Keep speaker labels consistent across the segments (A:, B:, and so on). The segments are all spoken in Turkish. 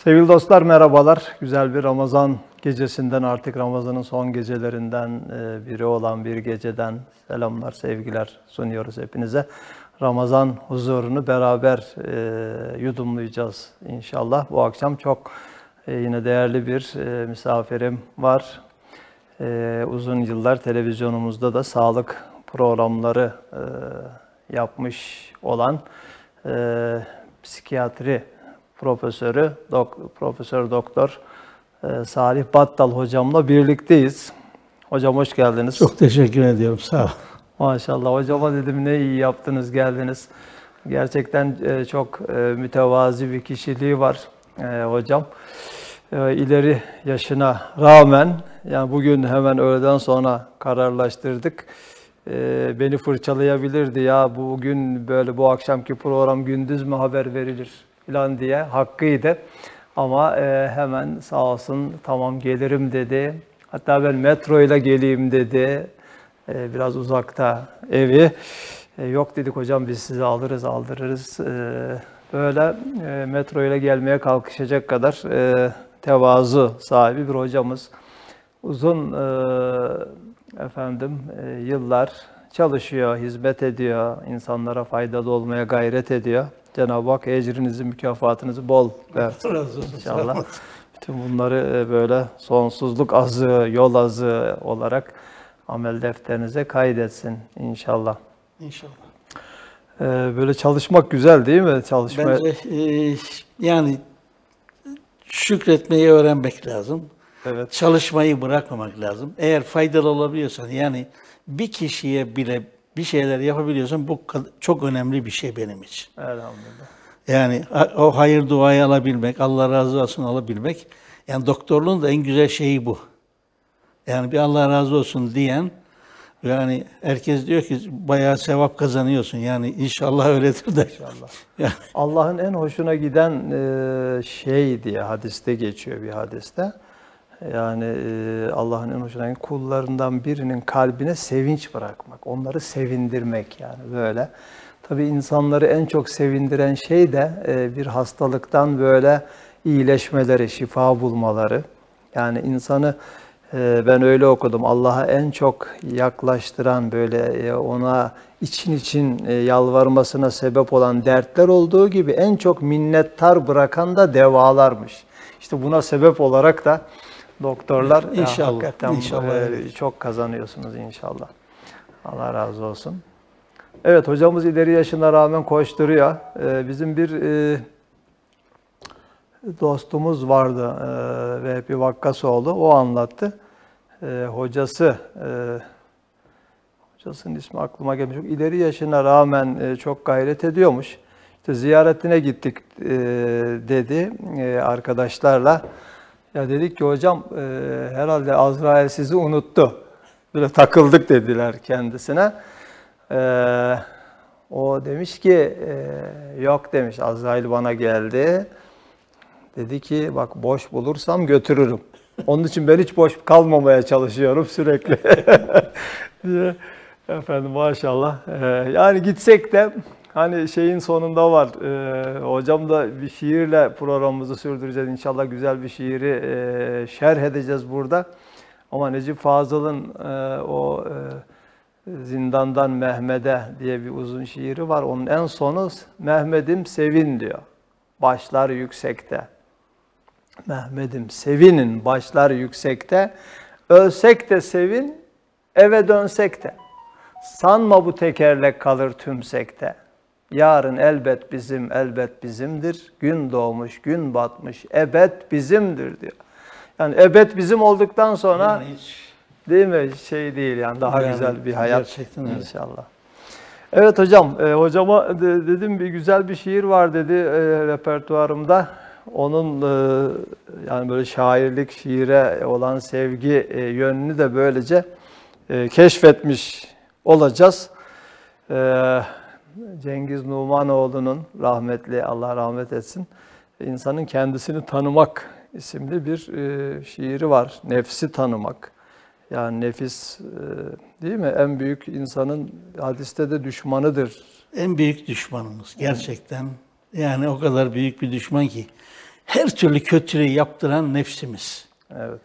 A: Sevgili dostlar merhabalar. Güzel bir Ramazan gecesinden artık Ramazan'ın son gecelerinden biri olan bir geceden selamlar, sevgiler sunuyoruz hepinize. Ramazan huzurunu beraber yudumlayacağız inşallah. Bu akşam çok yine değerli bir misafirim var. Uzun yıllar televizyonumuzda da sağlık programları yapmış olan psikiyatri profesörü, Profesör Doktor Salih Battal hocamla birlikteyiz. Hocam hoş geldiniz.
B: Çok teşekkür ediyorum, sağ ol.
A: Maşallah hocama dedim ne iyi yaptınız geldiniz. Gerçekten çok mütevazi bir kişiliği var hocam. İleri yaşına rağmen yani bugün hemen öğleden sonra kararlaştırdık. Beni fırçalayabilirdi ya bugün böyle bu akşamki program gündüz mü haber verilir falan diye hakkıydı. Ama hemen sağ olsun tamam gelirim dedi. Hatta ben metro ile geleyim dedi. Biraz uzakta evi. Yok dedik hocam biz sizi aldırırız. Böyle metro ile gelmeye kalkışacak kadar tevazu sahibi bir hocamız. Uzun yıllar çalışıyor, hizmet ediyor, insanlara faydalı olmaya gayret ediyor. Cenab-ı Hak ecrinizi, mükafatınızı bol versin inşallah. Bütün bunları böyle sonsuzluk azığı, yol azığı olarak amel defterinize kaydetsin inşallah.
B: İnşallah.
A: Böyle çalışmak güzel değil mi?
B: Bence yani şükretmeyi öğrenmek lazım.
A: Evet.
B: Çalışmayı bırakmamak lazım. Eğer faydalı olabiliyorsan, yani bir kişiye bile bir şeyler yapabiliyorsan bu çok önemli bir şey benim için.
A: Elhamdülillah.
B: Yani o hayır duayı alabilmek, Allah razı olsun alabilmek. Yani doktorluğun da en güzel şeyi bu. Yani bir Allah razı olsun diyen, yani herkes diyor ki bayağı sevap kazanıyorsun. Yani inşallah öyledir de.
A: İnşallah.
B: Yani.
A: Allah'ın en hoşuna giden şey diye hadiste geçiyor bir hadiste. Yani Allah'ın en hoşuna giden kullarından birinin kalbine sevinç bırakmak, onları sevindirmek yani böyle. Tabii insanları en çok sevindiren şey de bir hastalıktan böyle iyileşmeleri, şifa bulmaları. Yani insanı ben öyle okudum. Allah'a en çok yaklaştıran böyle ona için yalvarmasına sebep olan dertler olduğu gibi en çok minnettar bırakan da devalarmış. İşte buna sebep olarak da doktorlar
B: İnşallah,
A: hakikaten
B: inşallah.
A: çok kazanıyorsunuz inşallah. Allah razı olsun. Evet hocamız ileri yaşına rağmen koşturuyor. Bizim bir dostumuz vardı ve bir vakkas oldu. O anlattı. Hocasının ismi aklıma gelmiş. Çok ileri yaşına rağmen çok gayret ediyormuş. İşte ziyaretine gittik dedi arkadaşlarla. Ya dedik ki hocam herhalde Azrail sizi unuttu. Böyle takıldık dediler kendisine. O demiş ki yok demiş Azrail bana geldi. Dedi ki bak boş bulursam götürürüm. Onun için ben hiç boş kalmamaya çalışıyorum sürekli. diye. Efendim maşallah. Yani gitsek de hani şeyin sonunda var. Hocam da bir şiirle programımızı sürdüreceğiz. İnşallah güzel bir şiiri şerh edeceğiz burada. Ama Necip Fazıl'ın o Zindandan Mehmet'e diye bir uzun şiiri var. Onun en sonu Mehmet'im sevin diyor. Başlar yüksekte. Mehmet'im sevinin başlar yüksekte. Ölsek de sevin, eve dönsek de. Sanma bu tekerlek kalır tümsekte. Yarın elbet bizim, elbet bizimdir. Gün doğmuş, gün batmış, ebed bizimdir diyor. Yani ebed bizim olduktan sonra
B: Yani hiç,
A: değil mi? Şey değil yani daha
B: yani
A: güzel bir hayat
B: gerçekten öyle.
A: inşallah. Evet hocam, hocama dedim bir güzel bir şiir var dedi repertuarımda. Onun yani böyle şairlik, şiire olan sevgi yönünü de böylece keşfetmiş olacağız. Cengiz Numanoğlu'nun rahmetli, Allah rahmet etsin, insanın kendisini tanımak isimli bir şiiri var. Nefsi tanımak. Yani nefis değil mi? En büyük insanın hadiste de düşmanıdır.
B: En büyük düşmanımız gerçekten. Yani o kadar büyük bir düşman ki. her türlü kötülüğü yaptıran nefsimiz.
A: Evet.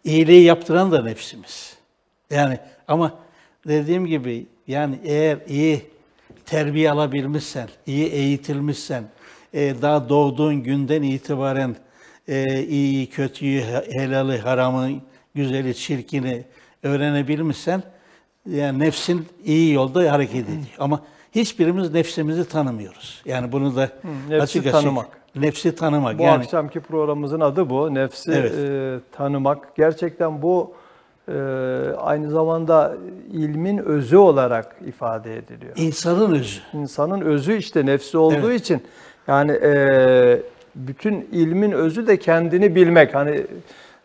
B: İyiliği yaptıran da nefsimiz. Yani ama dediğim gibi yani eğer iyi terbiye alabilmişsen, iyi eğitilmişsen, daha doğduğun günden itibaren iyi, kötüyü, helali, haramı, güzeli, çirkini öğrenebilmişsen, yani nefsin iyi yolda hareket ediyor. Ama hiçbirimiz nefsimizi tanımıyoruz. Yani bunu da
A: nefsi
B: açık
A: tanımak.
B: Nefsi tanımak.
A: Bu
B: yani
A: akşamki programımızın adı bu. Nefsi
B: Evet.
A: tanımak. Gerçekten bu aynı zamanda ilmin özü olarak ifade ediliyor.
B: insanın özü.
A: İnsanın özü işte nefsi olduğu
B: Evet.
A: için yani bütün ilmin özü de kendini bilmek. Hani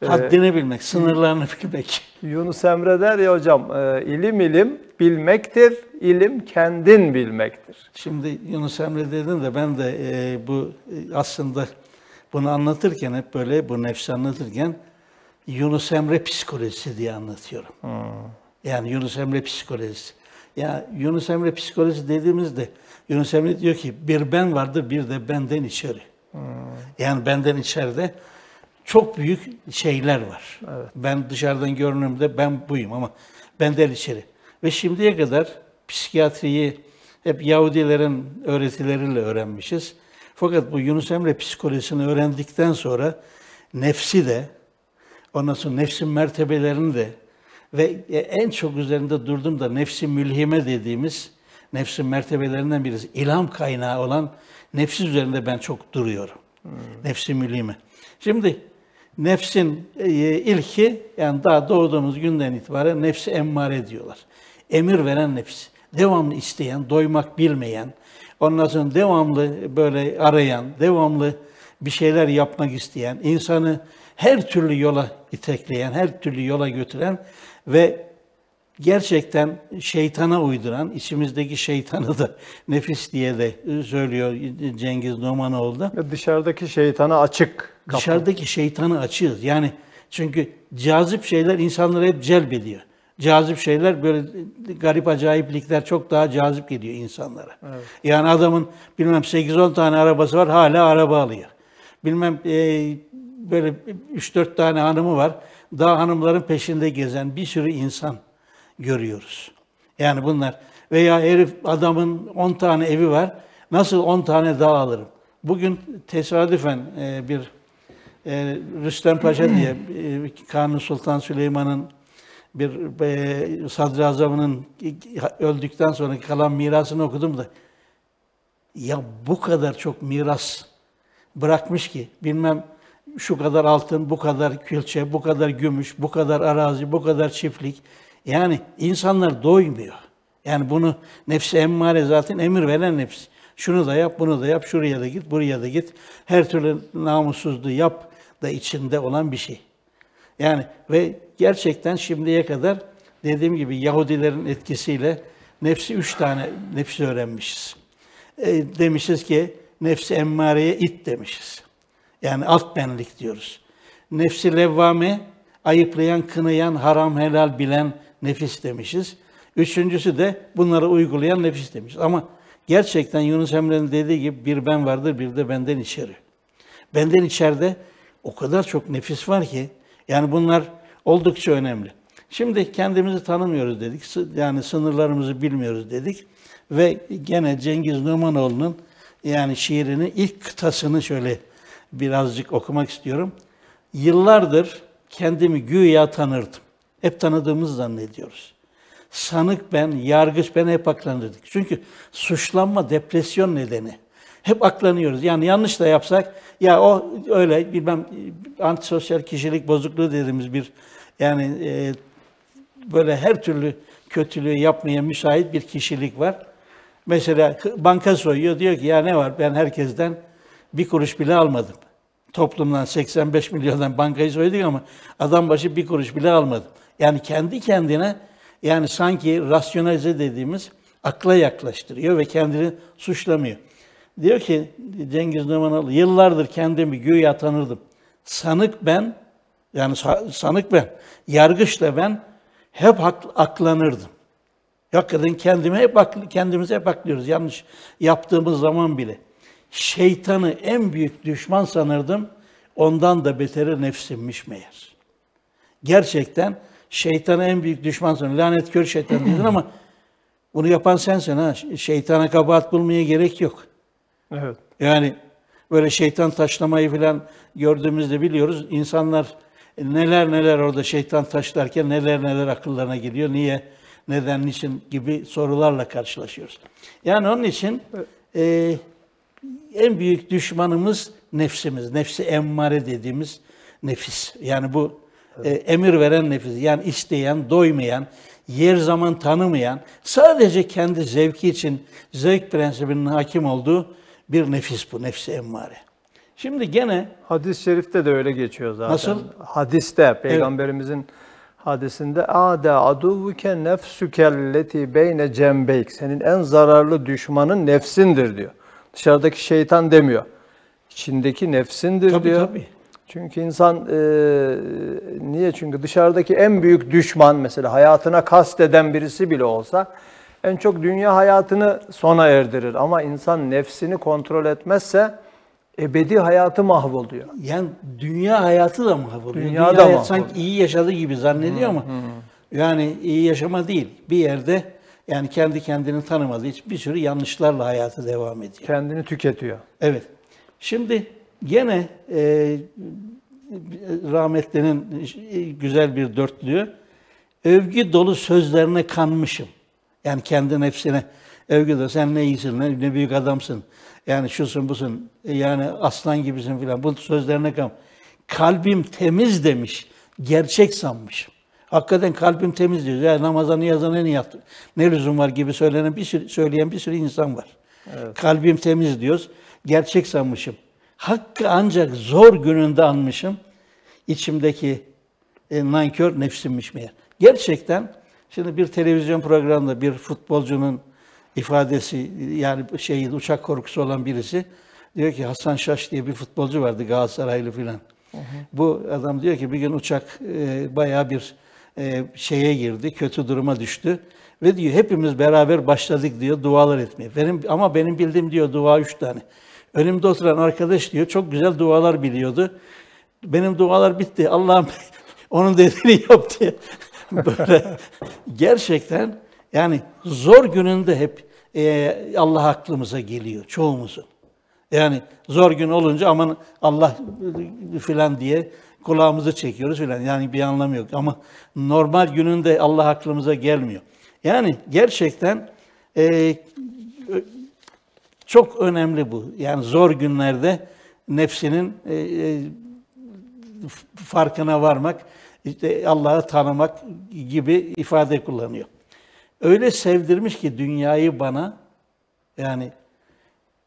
B: Haddini bilmek, sınırlarını bilmek.
A: Yunus Emre der ya hocam, ilim bilmektir, ilim kendin bilmektir.
B: Şimdi Yunus Emre dedin de ben de bu aslında bunu anlatırken hep böyle bu nefsi anlatırken Yunus Emre psikolojisi diye anlatıyorum. Yani Yunus Emre psikolojisi. Ya Yunus Emre psikolojisi dediğimizde Yunus Emre diyor ki bir ben vardır, bir de benden içeri. Yani benden içeride çok büyük şeyler var.
A: Evet.
B: Ben dışarıdan görünümde ben buyum ama benden içeri. Ve şimdiye kadar psikiyatriyi hep Yahudilerin öğretileriyle öğrenmişiz. Fakat bu Yunus Emre psikolojisini öğrendikten sonra nefsi de, ondan sonra nefsin mertebelerini de ve en çok üzerinde durdum da nefsi mülhime dediğimiz nefsin mertebelerinden birisi. İlham kaynağı olan nefsi üzerinde ben çok duruyorum. Nefsi mülhime. Şimdi nefsin ilki, yani daha doğduğumuz günden itibaren nefsi emmare diyorlar. Emir veren nefis. Devamlı isteyen, doymak bilmeyen, ondan sonra devamlı böyle arayan, devamlı bir şeyler yapmak isteyen, insanı her türlü yola itekleyen, her türlü yola götüren ve gerçekten şeytana uyduran, içimizdeki şeytanı da nefis diye de söylüyor Cengiz Nomanoğlu da.
A: Ve dışarıdaki şeytana açık kapı.
B: Dışarıdaki şeytanı açığız. Yani çünkü cazip şeyler insanları hep celbediyor. Cazip şeyler, böyle garip acayiplikler çok daha cazip geliyor insanlara.
A: Evet.
B: Yani adamın bilmem 8-10 tane arabası var, hala araba alıyor. Bilmem böyle 3-4 tane hanımı var, daha hanımların peşinde gezen bir sürü insan görüyoruz. Yani bunlar, veya herif adamın 10 tane evi var, nasıl 10 tane daha alırım? Bugün tesadüfen bir Rüstem Paşa diye Kanuni Sultan Süleyman'ın bir sadrazamının öldükten sonra kalan mirasını okudum da ya bu kadar çok miras bırakmış ki, bilmem şu kadar altın, bu kadar külçe, bu kadar gümüş, bu kadar arazi, bu kadar çiftlik. Yani insanlar doymuyor. Yani bunu nefsi emmare zaten emir veren nefs. Şunu da yap, bunu da yap, şuraya da git, buraya da git. Her türlü namussuzluğu yap da içinde olan bir şey. Yani ve gerçekten şimdiye kadar dediğim gibi Yahudilerin etkisiyle nefsi 3 tane nefsi öğrenmişiz. Demişiz ki nefsi emmareye it demişiz. Yani alt benlik diyoruz. Nefsi levvame, ayıplayan, kınayan, haram helal bilen nefis demişiz. Üçüncüsü de bunları uygulayan nefis demişiz. Ama gerçekten Yunus Emre'nin dediği gibi bir ben vardır, bir de benden içeri. Benden içeride o kadar çok nefis var ki, yani bunlar oldukça önemli. Şimdi kendimizi tanımıyoruz dedik, yani sınırlarımızı bilmiyoruz dedik ve gene Cengiz Nomanoğlu'nun yani şiirinin ilk kıtasını şöyle birazcık okumak istiyorum. Yıllardır kendimi güya tanırdım. Hep tanıdığımızı zannediyoruz. Sanık ben, yargıç ben hep aklanırdık. Çünkü suçlanma, depresyon nedeni. Hep aklanıyoruz. Yani yanlış da yapsak, ya o öyle bilmem antisosyal kişilik bozukluğu dediğimiz bir yani böyle her türlü kötülüğü yapmaya müsait bir kişilik var. Mesela banka soyuyor, diyor ki ya ne var, ben herkesten bir kuruş bile almadım. Toplumdan 85 milyondan bankayı soyduk ama adam başı bir kuruş bile almadım. Yani kendi kendine, yani sanki rasyonalize dediğimiz akla yaklaştırıyor ve kendini suçlamıyor. Diyor ki Cengiz Nomanoğlu, yıllardır kendimi güya tanırdım. Sanık ben, yani sanık ben, yargıç da ben hep aklanırdım. Hakikaten kendimizi hep aklıyoruz yanlış yaptığımız zaman bile. şeytanı en büyük düşman sanırdım. Ondan da beteri nefsimmiş meğer. Gerçekten şeytanı en büyük düşman sanırdım. Lanet kör şeytan dedin ama bunu yapan sensin ha. Şeytana kabahat bulmaya gerek yok.
A: Evet.
B: Yani böyle şeytan taşlamayı falan gördüğümüzde biliyoruz. İnsanlar neler neler orada şeytan taşlarken neler neler akıllarına geliyor. Niye, neden, niçin gibi sorularla karşılaşıyoruz. Yani onun için en büyük düşmanımız nefsimiz. Nefsi emmare dediğimiz nefis. Yani bu emir veren nefis. Yani isteyen, doymayan, yer zaman tanımayan, sadece kendi zevki için zevk prensibinin hakim olduğu bir nefis bu. Nefsi emmare. Şimdi gene
A: Hadis-i şerifte de öyle geçiyor zaten.
B: Nasıl?
A: Hadiste, Peygamberimizin hadisinde "Ade aduvuke nefsükelleti beyne cembeyk." Senin en zararlı düşmanın nefsindir diyor. Dışarıdaki şeytan demiyor. İçindeki nefsindir
B: tabii
A: diyor.
B: tabii.
A: Çünkü insan niye? Çünkü dışarıdaki en büyük düşman, mesela hayatına kasteden birisi bile olsa en çok dünya hayatını sona erdirir. Ama insan nefsini kontrol etmezse ebedi hayatı mahvoluyor.
B: Yani dünya hayatı da mahvoluyor.
A: Dünya da
B: hayatı
A: mahvoluyor.
B: sanki iyi yaşadığı gibi zannediyor ama yani iyi yaşama değil. Bir yerde yani kendi kendini tanımadığı için bir sürü yanlışlarla hayatı devam ediyor.
A: Kendini tüketiyor.
B: Evet. Şimdi gene rahmetlinin güzel bir dörtlüğü, övgü dolu sözlerine kanmışım. Yani kendi nefsine övgü dolu, sen ne iyisin, ne büyük adamsın, yani şusun busun, yani aslan gibisin filan, bu sözlerine kan. Kalbim temiz demiş, gerçek sanmışım. Hakikaten kalbim temiz diyor. Ya namaza niyazına ne yaptı? Ne lüzum var gibi söyleyen bir sürü insan var. Evet. Kalbim temiz diyoruz. Gerçek sanmışım. Hakkı ancak zor gününde anmışım. İçimdeki nankör nefsimmiş meğer. Gerçekten şimdi bir televizyon programında bir futbolcunun ifadesi, yani uçak korkusu olan birisi diyor ki, Hasan Şaş diye bir futbolcu vardı, Galatasaraylı filan. Bu adam diyor ki bir gün uçak bayağı bir şeye girdi, kötü duruma düştü. Ve diyor hepimiz beraber başladık diyor dualar etmeye. Ama benim bildiğim diyor dua 3 tane. Önümde oturan arkadaş diyor çok güzel dualar biliyordu. Benim dualar bitti. Allah'ım onun dediğini yap diye. Böyle gerçekten yani zor gününde hep Allah aklımıza geliyor çoğumuzun. Yani zor gün olunca aman Allah filan diye kulağımızı çekiyoruz filan. Yani bir anlamı yok. Ama normal gününde Allah aklımıza gelmiyor. Yani gerçekten çok önemli bu. Yani zor günlerde nefsinin farkına varmak, işte Allah'ı tanımak gibi ifade kullanıyor. Öyle sevdirmiş ki dünyayı bana, yani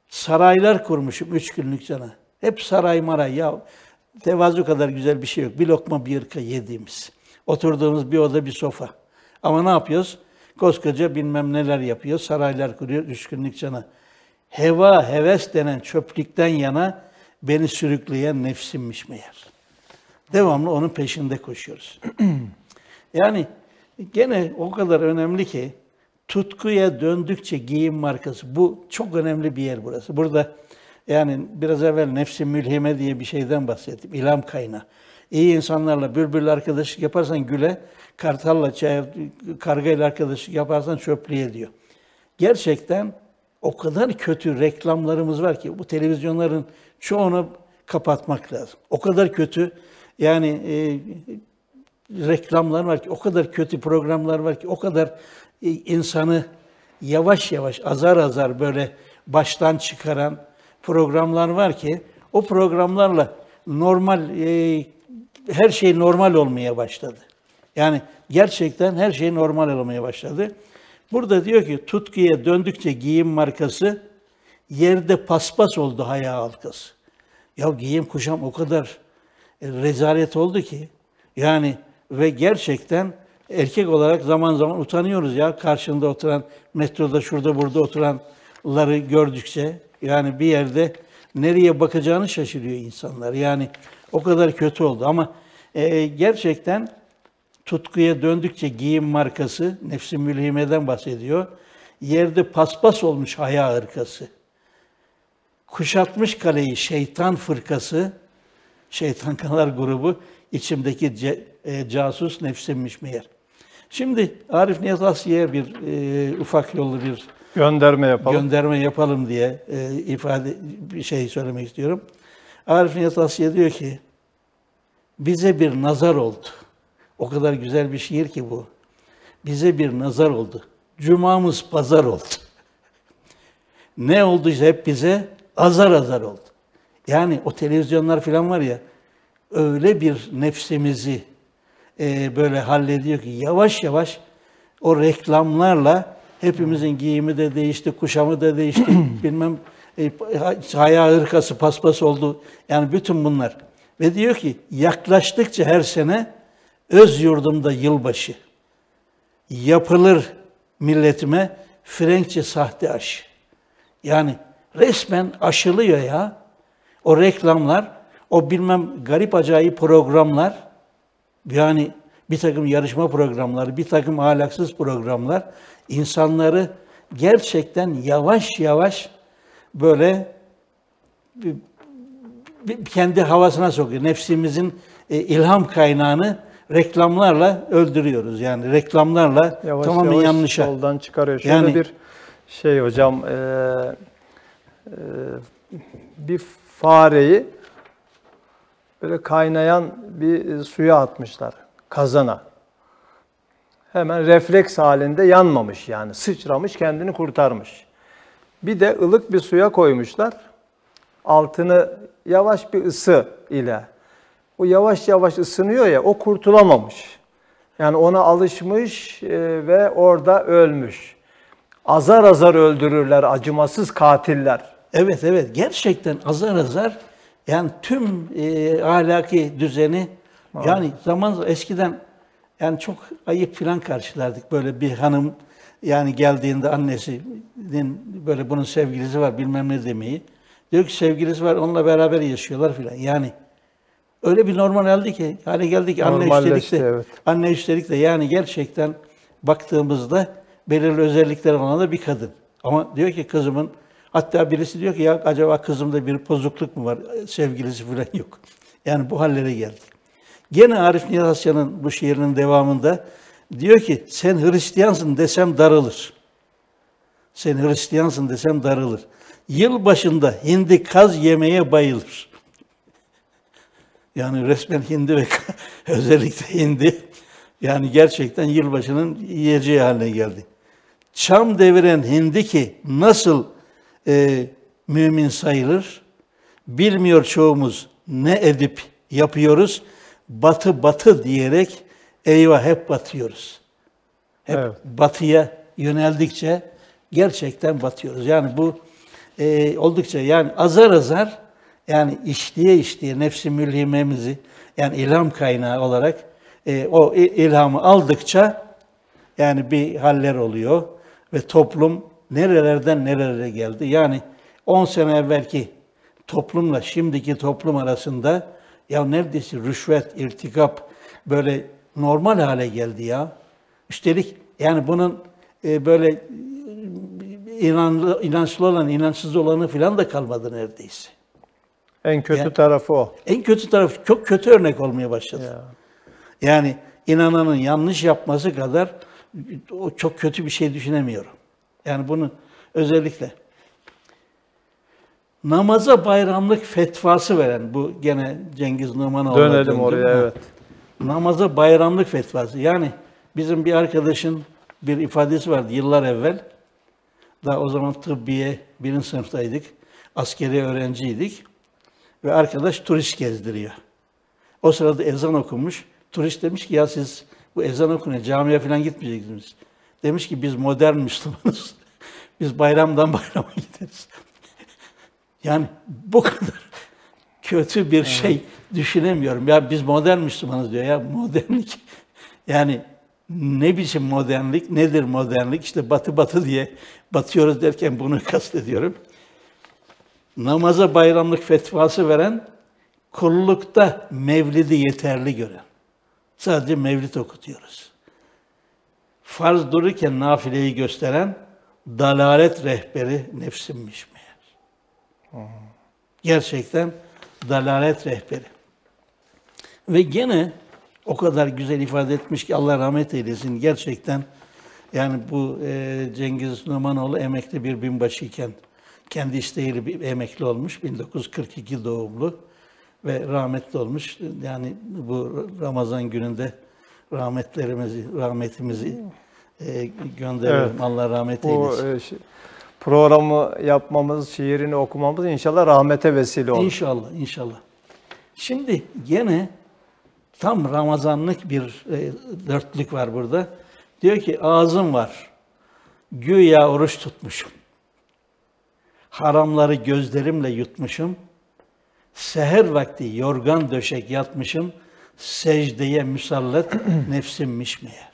B: saraylar kurmuşum 3 günlük cana. Hep saray maray. Ya tevazu kadar güzel bir şey yok. Bir lokma bir ırka yediğimiz. Oturduğumuz bir oda bir sofa. Ama ne yapıyoruz? Koskoca bilmem neler yapıyor. Saraylar kuruyor 3 günlük cana. Heva, heves denen çöplükten yana beni sürükleyen nefsimmiş meğer. Devamlı onun peşinde koşuyoruz. Yani gene o kadar önemli ki tutkuya döndükçe giyim markası. Bu çok önemli bir yer burası. Burada yani biraz evvel nefsi mülhime diye bir şeyden bahsettim. İlham kaynağı. İyi insanlarla bülbül arkadaşlık yaparsan güle, kartalla, kargayla arkadaşlık yaparsan çöplüğe diyor. Gerçekten o kadar kötü reklamlarımız var ki bu televizyonların çoğunu kapatmak lazım. O kadar kötü yani reklamlar var ki, o kadar kötü programlar var ki, o kadar insanı yavaş yavaş, azar azar böyle baştan çıkaran programlar var ki, o programlarla normal, her şey normal olmaya başladı. Yani gerçekten her şey normal olmaya başladı. Burada diyor ki, tutkuya döndükçe giyim markası, yerde paspas oldu haya halkası. Ya giyim kuşam o kadar rezalet oldu ki, yani ve gerçekten erkek olarak zaman zaman utanıyoruz ya, karşında oturan, metroda şurada burada oturanları gördükçe, yani bir yerde nereye bakacağını şaşırıyor insanlar. Yani o kadar kötü oldu ama gerçekten tutkuya döndükçe giyim markası, nefs-i mülhimeden bahsediyor. Yerde paspas olmuş haya hırkası. Kuşatmış kaleyi şeytan fırkası, şeytanlar grubu, içimdeki casus nefsimmiş meğer. Şimdi Arif Nihat Asya'ya bir ufak yollu bir
A: Gönderme yapalım.
B: gönderme yapalım diye bir şey söylemek istiyorum. Arif Nihat Asya diyor ki, bize bir nazar oldu. O kadar güzel bir şiir ki bu. Bize bir nazar oldu. Cumamız pazar oldu. Ne olduysa hep bize azar azar oldu. Yani o televizyonlar falan var ya, öyle bir nefsimizi böyle hallediyor ki yavaş yavaş o reklamlarla hepimizin giyimi de değişti, kuşamı da değişti, bilmem ayağı hırkası paspas oldu. Yani bütün bunlar. Ve diyor ki yaklaştıkça her sene öz yurdumda yılbaşı yapılır milletime Frenkçe sahte aşı. Yani resmen aşılıyor ya. O reklamlar, o bilmem garip acayip programlar, yani bir takım yarışma programları, bir takım ahlaksız programlar insanları gerçekten yavaş yavaş böyle kendi havasına sokuyor. Nefsimizin ilham kaynağını reklamlarla öldürüyoruz. Yani reklamlarla
A: Yavaş
B: tamamen
A: yavaş
B: yanlışa.
A: yoldan çıkarıyor. Şöyle
B: Yani
A: bir şey hocam, bir fareyi böyle kaynayan bir suya atmışlar, kazana. Hemen refleks halinde yanmamış yani, sıçramış, kendini kurtarmış. Bir de ılık bir suya koymuşlar, altını yavaş bir ısı ile. O yavaş yavaş ısınıyor ya, o kurtulamamış. Yani ona alışmış ve orada ölmüş. Azar azar öldürürler acımasız katiller.
B: evet, evet, gerçekten azar azar yani tüm ahlaki düzeni, yani eskiden yani çok ayıp filan karşılardık. Böyle bir hanım yani geldiğinde annesinin böyle bunun sevgilisi var bilmem ne demeyi. Diyor ki sevgilisi var, onunla beraber yaşıyorlar filan. Yani öyle bir normal hale geldi ki
A: Evet.
B: anne üstelik de yani gerçekten baktığımızda belirli özellikleri olan da bir kadın. Ama diyor ki kızımın, hatta birisi diyor ki ya acaba kızımda bir bozukluk mu var? Sevgilisi falan yok. Yani bu hallere geldik. Gene Arif Nihat Asya'nın bu şiirinin devamında diyor ki sen Hristiyansın desem darılır. Sen Hristiyansın desem darılır. Yıl başında hindi kaz yemeye bayılır. Yani resmen hindi ve özellikle hindi yani gerçekten yılbaşının yiyeceği haline geldi. Çam deviren hindi ki nasıl mümin sayılır? Bilmiyor çoğumuz ne edip yapıyoruz. Batı batı diyerek eyvah hep batıyoruz. Hep
A: Evet.
B: batıya yöneldikçe gerçekten batıyoruz. Yani bu oldukça yani azar azar yani işleye nefsi mülhimemizi yani ilham kaynağı olarak o ilhamı aldıkça yani bir haller oluyor ve toplum nerelerden nerelere geldi. Yani 10 sene evvelki toplumla şimdiki toplum arasında ya neredeyse rüşvet, irtikap böyle normal hale geldi ya. Üstelik yani bunun böyle inançlı olan, inançsız olanı falan da kalmadı neredeyse.
A: En kötü
B: Yani,
A: tarafı o.
B: en kötü tarafı çok kötü örnek olmaya başladı.
A: Ya.
B: Yani inananın yanlış yapması kadar o çok kötü bir şey düşünemiyorum. Yani bunu özellikle namaza bayramlık fetvası veren, bu gene Cengiz Numanoğlu'na
A: Dönelim oraya, evet.
B: Namaza bayramlık fetvası. Yani bizim bir arkadaşın bir ifadesi vardı yıllar evvel. Daha o zaman tıbbiye 1. sınıftaydık. Askeri öğrenciydik. Ve arkadaş turist gezdiriyor. O sırada ezan okunmuş. Turist demiş ki ya siz bu ezan okunuyor, camiye falan gitmeyeceksiniz. Demiş ki biz modern Müslümanız. Biz bayramdan bayrama gideriz. Yani bu kadar kötü bir şey düşünemiyorum. Ya biz modern Müslümanız diyor ya, modernlik. Yani ne biçim modernlik, nedir modernlik? İşte batı batı diye batıyoruz derken bunu kastediyorum. Namaza bayramlık fetvası veren, kullukta mevlidi yeterli gören. Sadece mevlid okutuyoruz. Farz dururken nafileyi gösteren, dalalet rehberi nefsimmiş meğer. Gerçekten dalalet rehberi. Ve gene o kadar güzel ifade etmiş ki Allah rahmet eylesin. Gerçekten yani bu Cengiz Numanoğlu emekli bir binbaşıyken kendi isteğiyle bir emekli olmuş. 1942 doğumlu ve rahmetli olmuş. Yani bu Ramazan gününde rahmetimizi gönderelim.
A: Evet.
B: Allah rahmet
A: Bu
B: eylesin.
A: programı yapmamız, şiirini okumamız inşallah rahmete vesile olur.
B: İnşallah, inşallah. Şimdi gene tam Ramazanlık bir dörtlük var burada. Diyor ki ağzım var, güya oruç tutmuşum. Haramları gözlerimle yutmuşum. Seher vakti yorgan döşek yatmışım. Secdeye müsallat nefsimmiş meğer.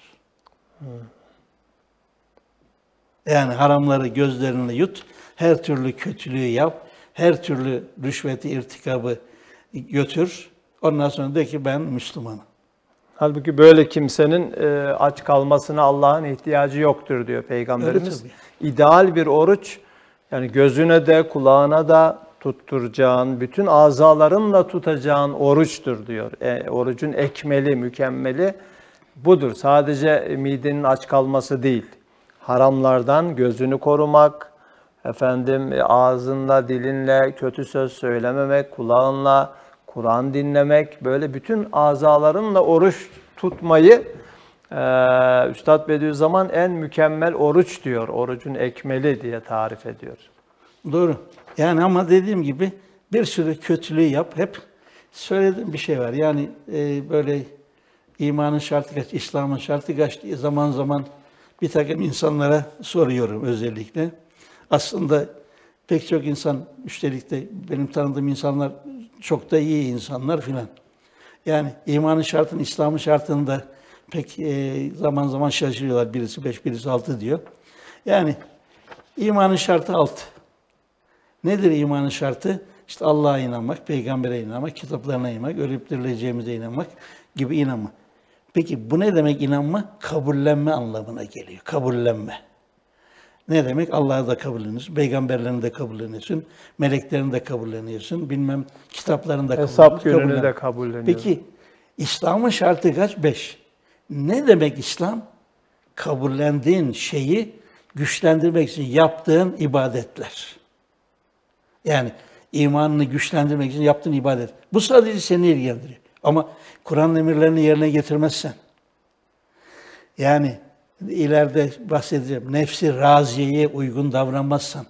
B: Yani haramları gözlerinle yut, her türlü kötülüğü yap, her türlü rüşveti, irtikabı götür. Ondan sonra de ki ben Müslümanım.
A: Halbuki böyle kimsenin aç kalmasına Allah'ın ihtiyacı yoktur diyor Peygamberimiz. İdeal bir oruç, yani gözüne de kulağına da tutturacağın, bütün azalarınla tutacağın oruçtur diyor. Orucun ekmeli, mükemmeli budur. Sadece midenin aç kalması değil. Haramlardan gözünü korumak, ağzınla, dilinle kötü söz söylememek, kulağınla Kur'an dinlemek, böyle bütün azalarınla oruç tutmayı Üstad Bediüzzaman en mükemmel oruç diyor. Orucun ekmeli diye tarif ediyor.
B: Doğru. Yani ama dediğim gibi bir sürü kötülüğü yap. Hep söylediğim bir şey var. Yani böyle imanın şartı kaç, İslam'ın şartı kaç diye zaman zaman bir takım insanlara soruyorum özellikle. Aslında pek çok insan, üstelik de benim tanıdığım insanlar çok da iyi insanlar filan. Yani imanın şartını, İslam'ın şartını da pek zaman zaman şaşırıyorlar. Birisi 5, birisi 6 diyor. Yani imanın şartı 6. Nedir imanın şartı? İşte Allah'a inanmak, peygambere inanmak, kitaplarına inanmak, ölüp dirileceğimize inanmak gibi inanmak. Peki bu ne demek inanma? Kabullenme anlamına geliyor. Kabullenme. Ne demek? Allah'ı da kabulleniyorsun, peygamberlerini de kabulleniyorsun, meleklerini de kabulleniyorsun, bilmem kitaplarını da kabulleniyorsun.
A: Hesap gününü de kabulleniyorsun.
B: Peki İslam'ın şartı kaç? 5. Ne demek İslam? Kabullendiğin şeyi güçlendirmek için yaptığın ibadetler. Yani imanını güçlendirmek için yaptığın ibadet. Bu sadece seni ilgilendiriyor. Ama Kur'an emirlerini yerine getirmezsen, yani ileride bahsedeceğim, nefsi raziyeye uygun davranmazsan,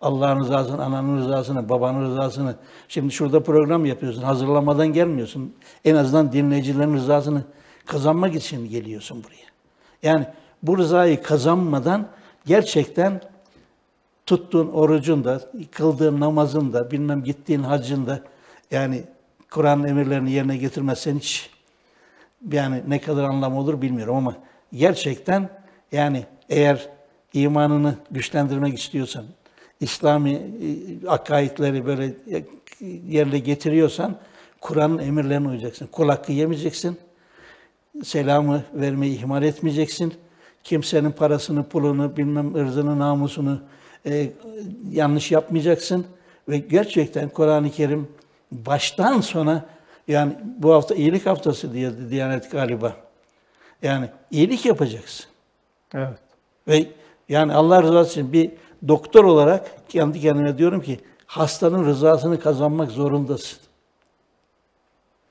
B: Allah'ın rızasını, ananın rızasını, babanın rızasını, şimdi şurada program yapıyorsun, hazırlamadan gelmiyorsun. En azından dinleyicilerin rızasını kazanmak için geliyorsun buraya. Yani bu rızayı kazanmadan gerçekten tuttuğun orucunda, kıldığın namazında, bilmem gittiğin hacında, yani Kur'an emirlerini yerine getirmezsen hiç, yani ne kadar anlam olur bilmiyorum ama gerçekten yani eğer imanını güçlendirmek istiyorsan, İslami akaidleri böyle yerine getiriyorsan Kur'an'ın emirlerine uyacaksın. Kul hakkı yemeyeceksin. Selamı vermeyi ihmal etmeyeceksin. Kimsenin parasını, pulunu, bilmem ırzını, namusunu yanlış yapmayacaksın. Ve gerçekten Kur'an-ı Kerim baştan sona, yani bu hafta iyilik haftası diye Diyanet galiba. Yani iyilik yapacaksın.
A: Evet.
B: Ve yani Allah rızası için bir doktor olarak kendi kendime diyorum ki hastanın rızasını kazanmak zorundasın.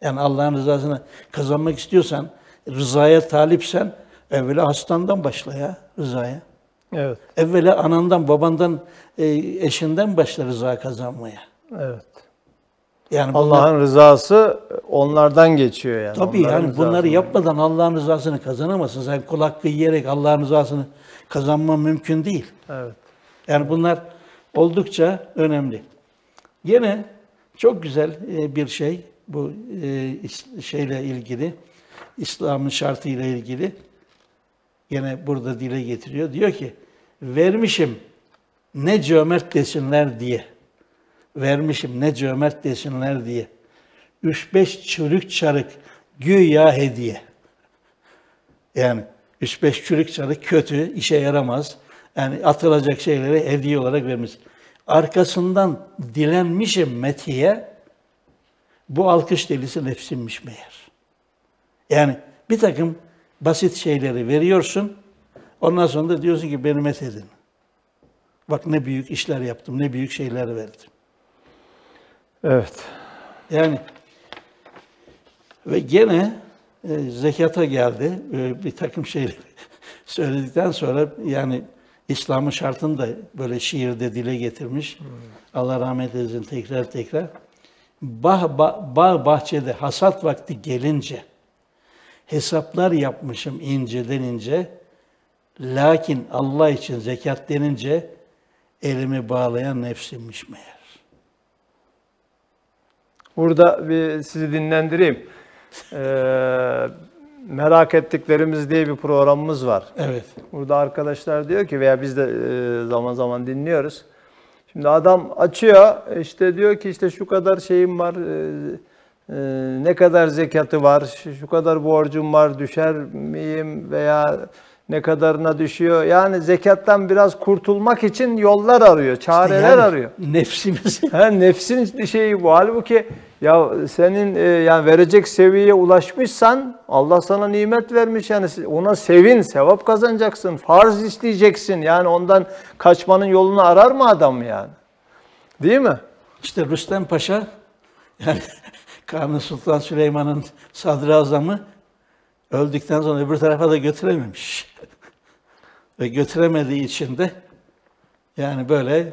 B: Yani Allah'ın rızasını kazanmak istiyorsan, rızaya talipsen evvela hastandan başla ya rızaya.
A: Evet.
B: Evvela anandan, babandan, eşinden başla rıza kazanmaya.
A: Evet.
B: Yani
A: Allah'ın rızası onlardan geçiyor yani.
B: Tabii
A: Onların
B: yani bunları
A: rızası.
B: yapmadan Allah'ın rızasını kazanamazsın. Sen kul hakkı yiyerek Allah'ın rızasını kazanman mümkün değil.
A: Evet.
B: Yani bunlar oldukça önemli. Yine çok güzel bir şey bu şeyle ilgili, İslam'ın şartıyla ilgili. Yine burada dile getiriyor. Diyor ki, vermişim ne cömert desinler diye. Vermişim ne cömert desinler diye. 3-5 çürük çarık güya hediye. Yani 3-5 çürük çarık kötü, işe yaramaz. Yani atılacak şeyleri hediye olarak vermiş. arkasından dilenmişim metiye, bu alkış delisi nefsimmiş meğer. Yani bir takım basit şeyleri veriyorsun, ondan sonra da diyorsun ki beni methedin. Bak ne büyük işler yaptım, ne büyük şeyler verdim.
A: Evet.
B: Yani ve gene zekata geldi. Bir takım şeyleri söyledikten sonra yani İslam'ın şartını da böyle şiirde dile getirmiş. Allah rahmet eylesin tekrar. Bağ bahçede hasat vakti gelince hesaplar yapmışım inceden ince. Lakin Allah için zekat denince elimi bağlayan nefsimmiş meğer.
A: Burada bir sizi dinlendireyim. Merak ettiklerimiz diye bir programımız var.
B: Evet.
A: Burada arkadaşlar diyor ki veya biz de zaman zaman dinliyoruz. Şimdi adam açıyor işte diyor ki işte şu kadar şeyim var, ne kadar zekatı var, şu kadar borcum var, düşer miyim veya ne kadarına düşüyor. Yani zekattan biraz kurtulmak için yollar arıyor, çareler
B: Yani
A: arıyor.
B: nefsimiz.
A: Nefsin şeyi bu. Halbuki ya senin yani verecek seviyeye ulaşmışsan Allah sana nimet vermiş yani ona sevin, sevap kazanacaksın, farz isteyeceksin. Yani ondan kaçmanın yolunu arar mı adam yani? Değil mi?
B: İşte Rüstem Paşa, yani Kanuni Sultan Süleyman'ın sadrazamı öldükten sonra öbür tarafa da götürememiş. Ve götüremediği için de yani böyle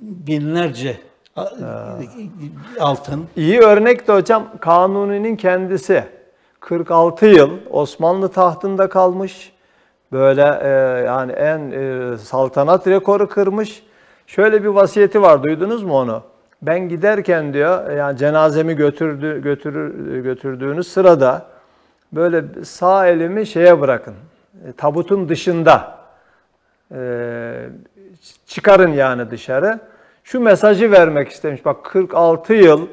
B: binlerce altın.
A: İyi örnek de hocam Kanuni'nin kendisi. 46 yıl Osmanlı tahtında kalmış. Böyle yani en saltanat rekoru kırmış. Şöyle bir vasiyeti var. Duydunuz mu onu? Ben giderken diyor yani cenazemi götürdüğünüz sırada böyle sağ elimi şeye bırakın. Tabutun dışında çıkarın yani dışarı. Şu mesajı vermek istemiş. Bak 46 yıl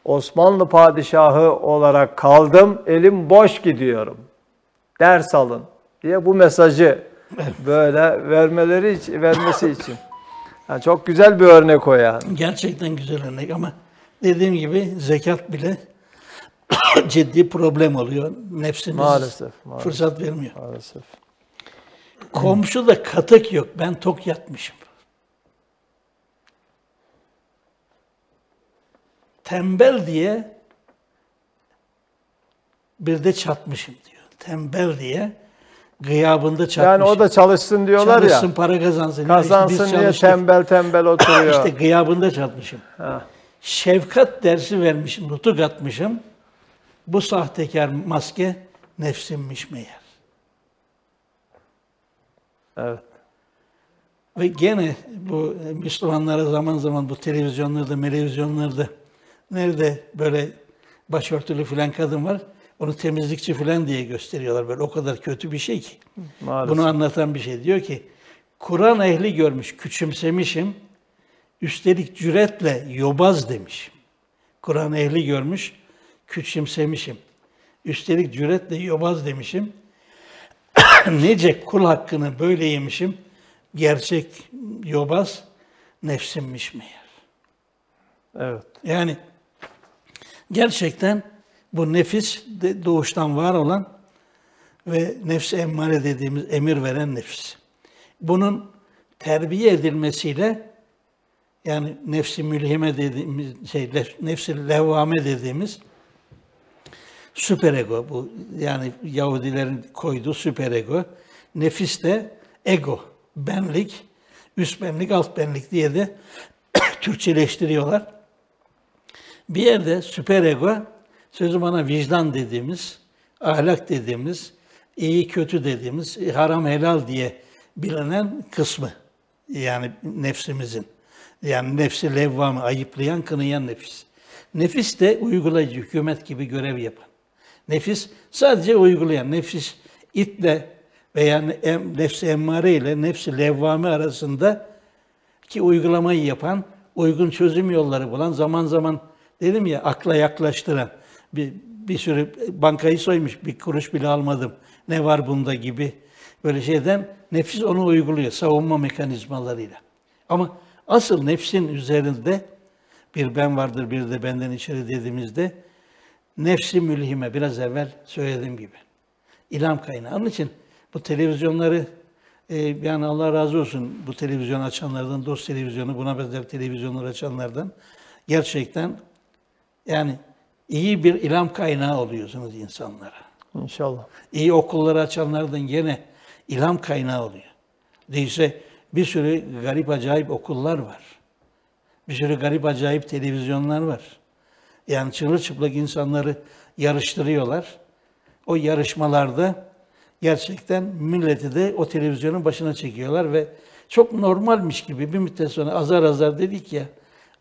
A: Osmanlı padişahı olarak kaldım. Elim boş gidiyorum. Ders alın diye bu mesajı böyle vermesi için. Yani çok güzel bir örnek o yani.
B: Gerçekten güzel örnek ama dediğim gibi zekat bile ciddi problem oluyor. Nefsimiz
A: Maalesef.
B: fırsat vermiyor.
A: Maalesef.
B: Komşuda katık yok. Ben tok yatmışım. Tembel diye bir de çatmışım diyor. Tembel diye gıyabında çatmışım.
A: Yani o da çalışsın diyorlar
B: çalışsın,
A: ya.
B: para kazansın.
A: Kazansın
B: Biz
A: diye
B: çalıştık.
A: tembel oturuyor.
B: İşte gıyabında çatmışım.
A: Ha.
B: Şefkat dersi vermişim, nutuk atmışım. Bu sahtekar maske nefsimmiş meğer.
A: Evet.
B: Ve gene bu Müslümanlara zaman zaman bu televizyonlarda nerede böyle başörtülü filan kadın var, onu temizlikçi filan diye gösteriyorlar. Böyle o kadar kötü bir şey ki.
A: Maalesef.
B: Bunu anlatan bir şey. Diyor ki, Kur'an ehli görmüş, küçümsemişim, üstelik cüretle yobaz demişim. Kur'an ehli görmüş, küçümsemişim, üstelik cüretle yobaz demişim. Nece kul hakkını böyle yemişim, gerçek yobaz nefsimmiş meğer.
A: Evet.
B: Yani gerçekten bu nefis de doğuştan var olan ve nefs-i emmare dediğimiz emir veren nefis. Bunun terbiye edilmesiyle yani nefs-i mülhime dediğimiz nefs-i levvame dediğimiz süperego bu yani Yahudilerin koyduğu süperego. Nefis de ego, benlik, üst benlik, alt benlik diye de Türkçeleştiriyorlar. Bir yerde süperego sözü bana vicdan dediğimiz, ahlak dediğimiz, iyi kötü dediğimiz, haram helal diye bilinen kısmı. Yani nefsimizin. Yani nefsi levvamı ayıplayan, kınayan nefis. Nefis de uygulayıcı, hükümet gibi görev yapan. Nefis sadece uygulayan. Nefis itle veya nefsi emmare ile nefsi levvame arasında ki uygulamayı yapan, uygun çözüm yolları bulan, zaman zaman dedim ya akla yaklaştıran, bir sürü bankayı soymuş, bir kuruş bile almadım, ne var bunda gibi böyle şeyden nefis onu uyguluyor savunma mekanizmalarıyla. Ama Asıl nefsin üzerinde bir ben vardır, bir de benden içeri dediğimizde nefsi mülhime, biraz evvel söylediğim gibi. İlham kaynağı. Onun için bu televizyonları, yani Allah razı olsun bu televizyon açanlardan, Dost Televizyonu, buna benzer televizyonları açanlardan gerçekten yani iyi bir ilham kaynağı oluyorsunuz insanlara.
A: İnşallah.
B: İyi okulları açanlardan gene ilham kaynağı oluyor. Değilse bir sürü garip acayip okullar var. Bir sürü garip acayip televizyonlar var. Yani çırılçıplak insanları yarıştırıyorlar. O yarışmalarda gerçekten milleti de o televizyonun başına çekiyorlar ve çok normalmiş gibi bir müddet sonra azar azar dedik ya,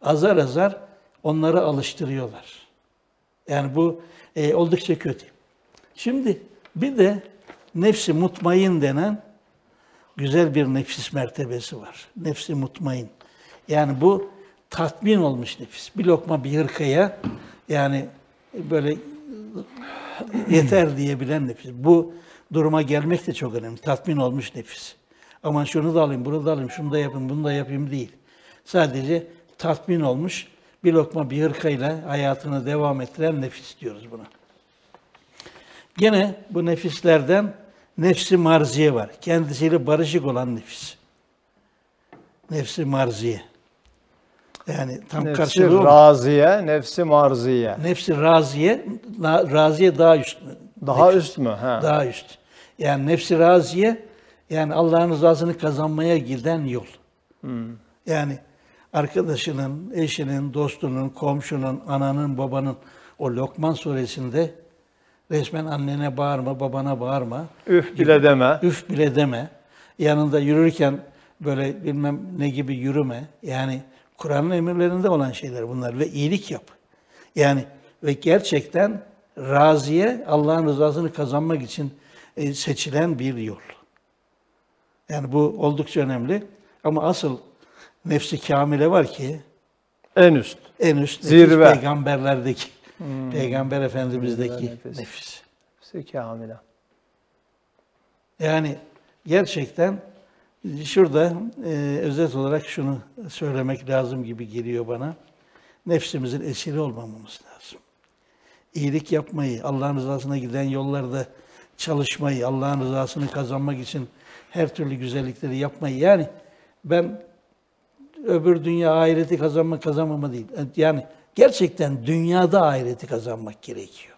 B: azar azar onları alıştırıyorlar. Yani bu oldukça kötü. Şimdi bir de nefsi mutmain denen güzel bir nefis mertebesi var. Nefsi mutmain. Yani bu tatmin olmuş nefis. Bir lokma bir hırkaya yani böyle yeter diyebilen nefis. Bu duruma gelmek de çok önemli. Tatmin olmuş nefis. Aman şunu da alayım, bunu da alayım, şunu da yapayım, bunu da yapayım değil. Sadece tatmin olmuş bir lokma bir hırkayla hayatını devam ettiren nefis diyoruz buna. Gene bu nefislerden nefsi marziye var. Kendisiyle barışık olan nefis. Nefsi marziye. Yani tam
A: Nefsi
B: karşılığı
A: raziye, nefsi marziye.
B: nefsi raziye, raziye daha üst.
A: Daha
B: nefis.
A: üst mü? Ha.
B: Daha üst. Yani nefsi raziye, yani Allah'ın rızasını kazanmaya giden yol. Yani arkadaşının, eşinin, dostunun, komşunun, ananın, babanın o Lokman suresinde resmen annene bağırma, babana bağırma.
A: Üf bile deme.
B: Üf bile deme. Yanında yürürken böyle bilmem ne gibi yürüme. Yani Kur'an'ın emirlerinde olan şeyler bunlar ve iyilik yap. Yani ve gerçekten raziye Allah'ın rızasını kazanmak için seçilen bir yol. Yani bu oldukça önemli. Ama asıl nefsi kamile var ki
A: En üst.
B: en üst
A: Zirve.
B: nefis peygamberlerdeki, Peygamber Efendimiz'deki nefis.
A: Nefsi kamile.
B: Yani gerçekten şurada özet olarak şunu söylemek lazım gibi geliyor bana. Nefsimizin esiri olmamamız lazım. İyilik yapmayı, Allah'ın rızasına giden yollarda çalışmayı, Allah'ın rızasını kazanmak için her türlü güzellikleri yapmayı. Yani ben öbür dünya ahireti kazanmama değil. Yani gerçekten dünyada ahireti kazanmak gerekiyor.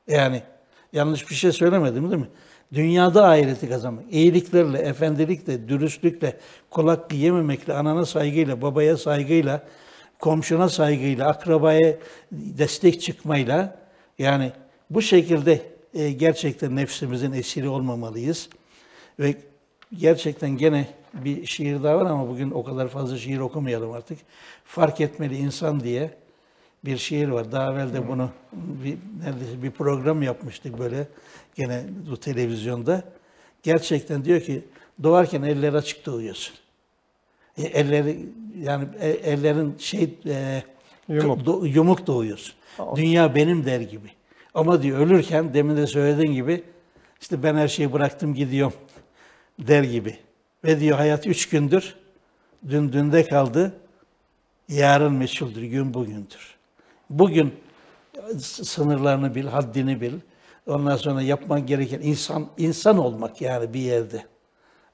B: Yani yanlış bir şey söylemedim değil mi? Dünyada ahireti kazanmak. İyiliklerle, efendilikle, dürüstlükle, kulak yememekle, anana saygıyla, babaya saygıyla, komşuna saygıyla, akrabaya destek çıkmayla, yani bu şekilde gerçekten nefsimizin esiri olmamalıyız. Ve gerçekten gene bir şiir daha var ama bugün o kadar fazla şiir okumayalım artık. Fark etmeli insan diye bir şiir var. Daha evvel de bunu neredeyse bir program yapmıştık böyle gene bu televizyonda. Gerçekten diyor ki doğarken eller açık doğuyorsun. Elleri yani ellerin yumuk doğuyorsun. Dünya benim der gibi. Ama diyor ölürken demin de söylediğin gibi işte ben her şeyi bıraktım gidiyorum der gibi. Ve diyor hayat 3 gündür. Dün dünde kaldı. Yarın meçhuldür. Gün bugündür. Bugün sınırlarını bil, haddini bil. Ondan sonra yapman gereken insan olmak yani bir yerde.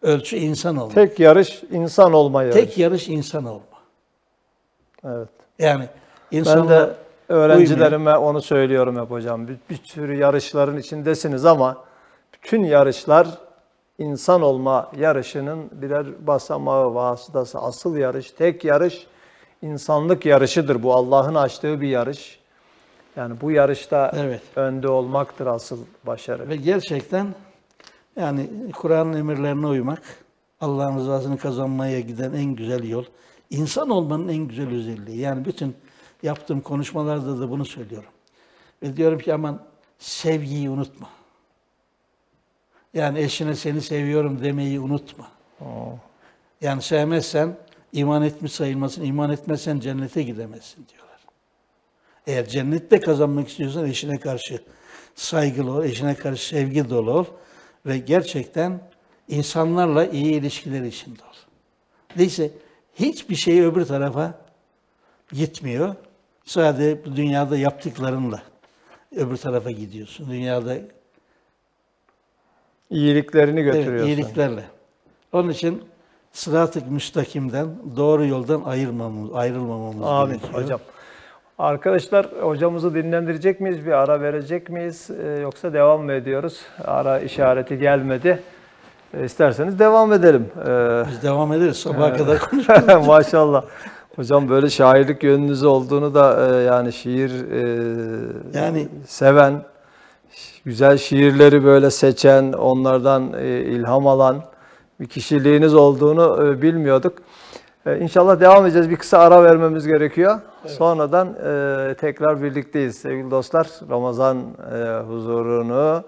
B: Ölçü insan olmak.
A: Tek yarış insan olma yarışı.
B: Tek yarış insan olma.
A: Evet.
B: Yani
A: Ben de öğrencilerime onu söylüyorum hep hocam. Bir sürü yarışların içindesiniz ama bütün yarışlar insan olma yarışının birer basamağı, vasıtası. Asıl yarış, tek yarış insanlık yarışıdır. Bu Allah'ın açtığı bir yarış. Yani bu yarışta önde olmaktır asıl başarı.
B: Ve gerçekten yani Kur'an'ın emirlerine uymak, Allah'ın rızasını kazanmaya giden en güzel yol. İnsan olmanın en güzel özelliği. Yani bütün yaptığım konuşmalarda da bunu söylüyorum. Ve diyorum ki aman sevgiyi unutma. Yani eşine seni seviyorum demeyi unutma. Yani sevmezsen iman etmiş sayılmasın, iman etmezsen cennete gidemezsin diyorlar. Eğer cennette kazanmak istiyorsan eşine karşı saygılı ol, eşine karşı sevgi dolu ol ve gerçekten insanlarla iyi ilişkiler içinde ol. Neyse hiçbir şey öbür tarafa gitmiyor. Sadece bu dünyada yaptıklarınla öbür tarafa gidiyorsun. Dünyada
A: İyiliklerini götürüyorsun.
B: evet, iyiliklerle. Onun için sırat-ı müstakimden, doğru yoldan ayrılmamamız
A: Amin
B: gerekiyor.
A: hocam. Arkadaşlar hocamızı dinlendirecek miyiz? Bir ara verecek miyiz? Yoksa devam mı ediyoruz? Ara işareti gelmedi. İsterseniz devam edelim.
B: Biz devam ederiz. Sabaha kadar konuşuruz.
A: Maşallah. Hocam böyle şairlik yönünüz olduğunu da yani şiir
B: Yani
A: seven, güzel şiirleri böyle seçen, onlardan ilham alan bir kişiliğiniz olduğunu bilmiyorduk. İnşallah devam edeceğiz. Bir kısa ara vermemiz gerekiyor. Evet. Sonradan tekrar birlikteyiz. Sevgili dostlar, Ramazan huzurunu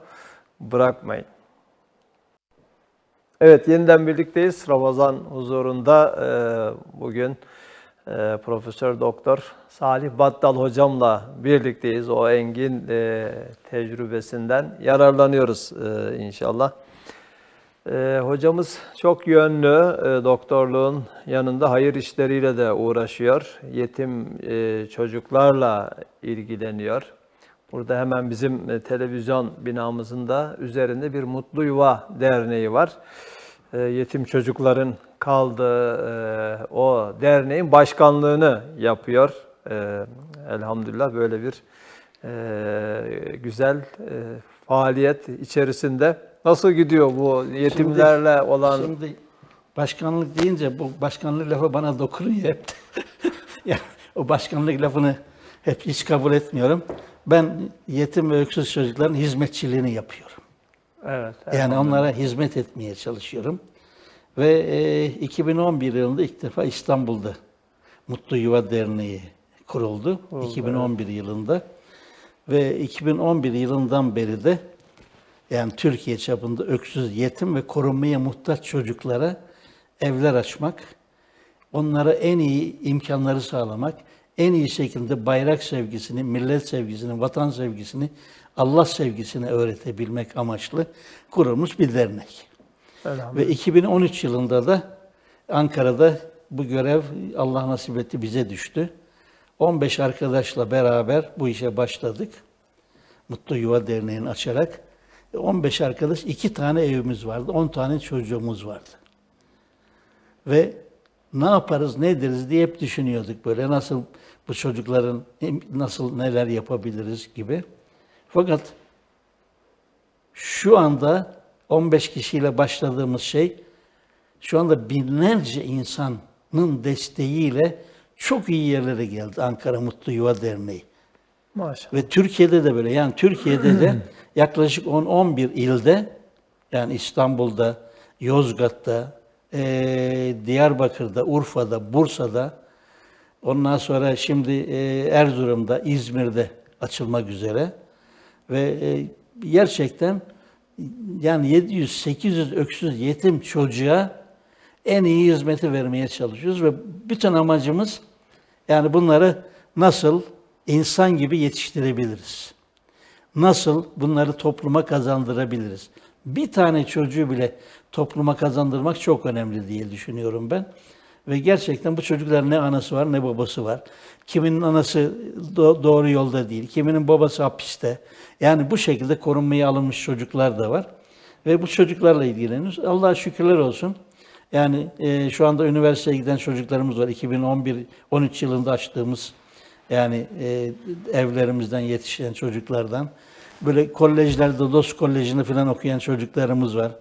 A: bırakmayın. Evet, yeniden birlikteyiz. Ramazan huzurunda bugün Profesör Doktor Salih Battal hocamla birlikteyiz. O engin tecrübesinden yararlanıyoruz inşallah. Hocamız çok yönlü, doktorluğun yanında hayır işleriyle de uğraşıyor. Yetim çocuklarla ilgileniyor. Burada hemen bizim televizyon binamızın da üzerinde bir Mutlu Yuva Derneği var. Yetim çocukların kaldığı o derneğin başkanlığını yapıyor. Elhamdülillah böyle bir güzel faaliyet içerisinde. Nasıl gidiyor bu yetimlerle olan?
B: Şimdi başkanlık deyince bu başkanlık lafı bana dokunuyor hep. Yani o başkanlık lafını hep hiç kabul etmiyorum. Ben yetim ve öksüz çocukların hizmetçiliğini yapıyorum.
A: Evet.
B: Yani onlara hizmet etmeye çalışıyorum. Ve 2011 yılında ilk defa İstanbul'da Mutlu Yuva Derneği kuruldu. 2011 yılında. Ve 2011 yılından beri de yani Türkiye çapında öksüz, yetim ve korunmaya muhtaç çocuklara evler açmak, onlara en iyi imkanları sağlamak, en iyi şekilde bayrak sevgisini, millet sevgisini, vatan sevgisini, Allah sevgisini öğretebilmek amaçlı kurulmuş bir dernek. Ve 2013 yılında da Ankara'da bu görev Allah nasip etti bize düştü. 15 arkadaşla beraber bu işe başladık. Mutlu Yuva Derneği'ni açarak. 15 arkadaş, 2 tane evimiz vardı, 10 tane çocuğumuz vardı. Ve ne yaparız, ne ederiz diye hep düşünüyorduk böyle. Nasıl bu çocukların, nasıl neler yapabiliriz gibi. Fakat şu anda 15 kişiyle başladığımız şey, şu anda binlerce insanın desteğiyle çok iyi yerlere geldi Ankara Mutlu Yuva Derneği.
A: Maşallah.
B: Ve Türkiye'de de böyle. Yani Türkiye'de de yaklaşık 10-11 ilde, yani İstanbul'da, Yozgat'ta, Diyarbakır'da, Urfa'da, Bursa'da, ondan sonra şimdi Erzurum'da, İzmir'de açılmak üzere. Ve gerçekten yani 700-800 öksüz yetim çocuğa en iyi hizmeti vermeye çalışıyoruz. Ve bütün amacımız yani bunları nasıl insan gibi yetiştirebiliriz? Nasıl bunları topluma kazandırabiliriz? Bir tane çocuğu bile topluma kazandırmak çok önemli diye düşünüyorum ben. Ve gerçekten bu çocukların ne anası var ne babası var. Kiminin anası doğru yolda değil, kiminin babası hapiste. Yani bu şekilde korunmaya alınmış çocuklar da var. Ve bu çocuklarla ilgileniyoruz. Allah'a şükürler olsun. Yani şu anda üniversiteye giden çocuklarımız var. 2011-13 yılında açtığımız yani evlerimizden yetişen çocuklardan. Böyle kolejlerde, Dost Koleji'ni falan okuyan çocuklarımız var.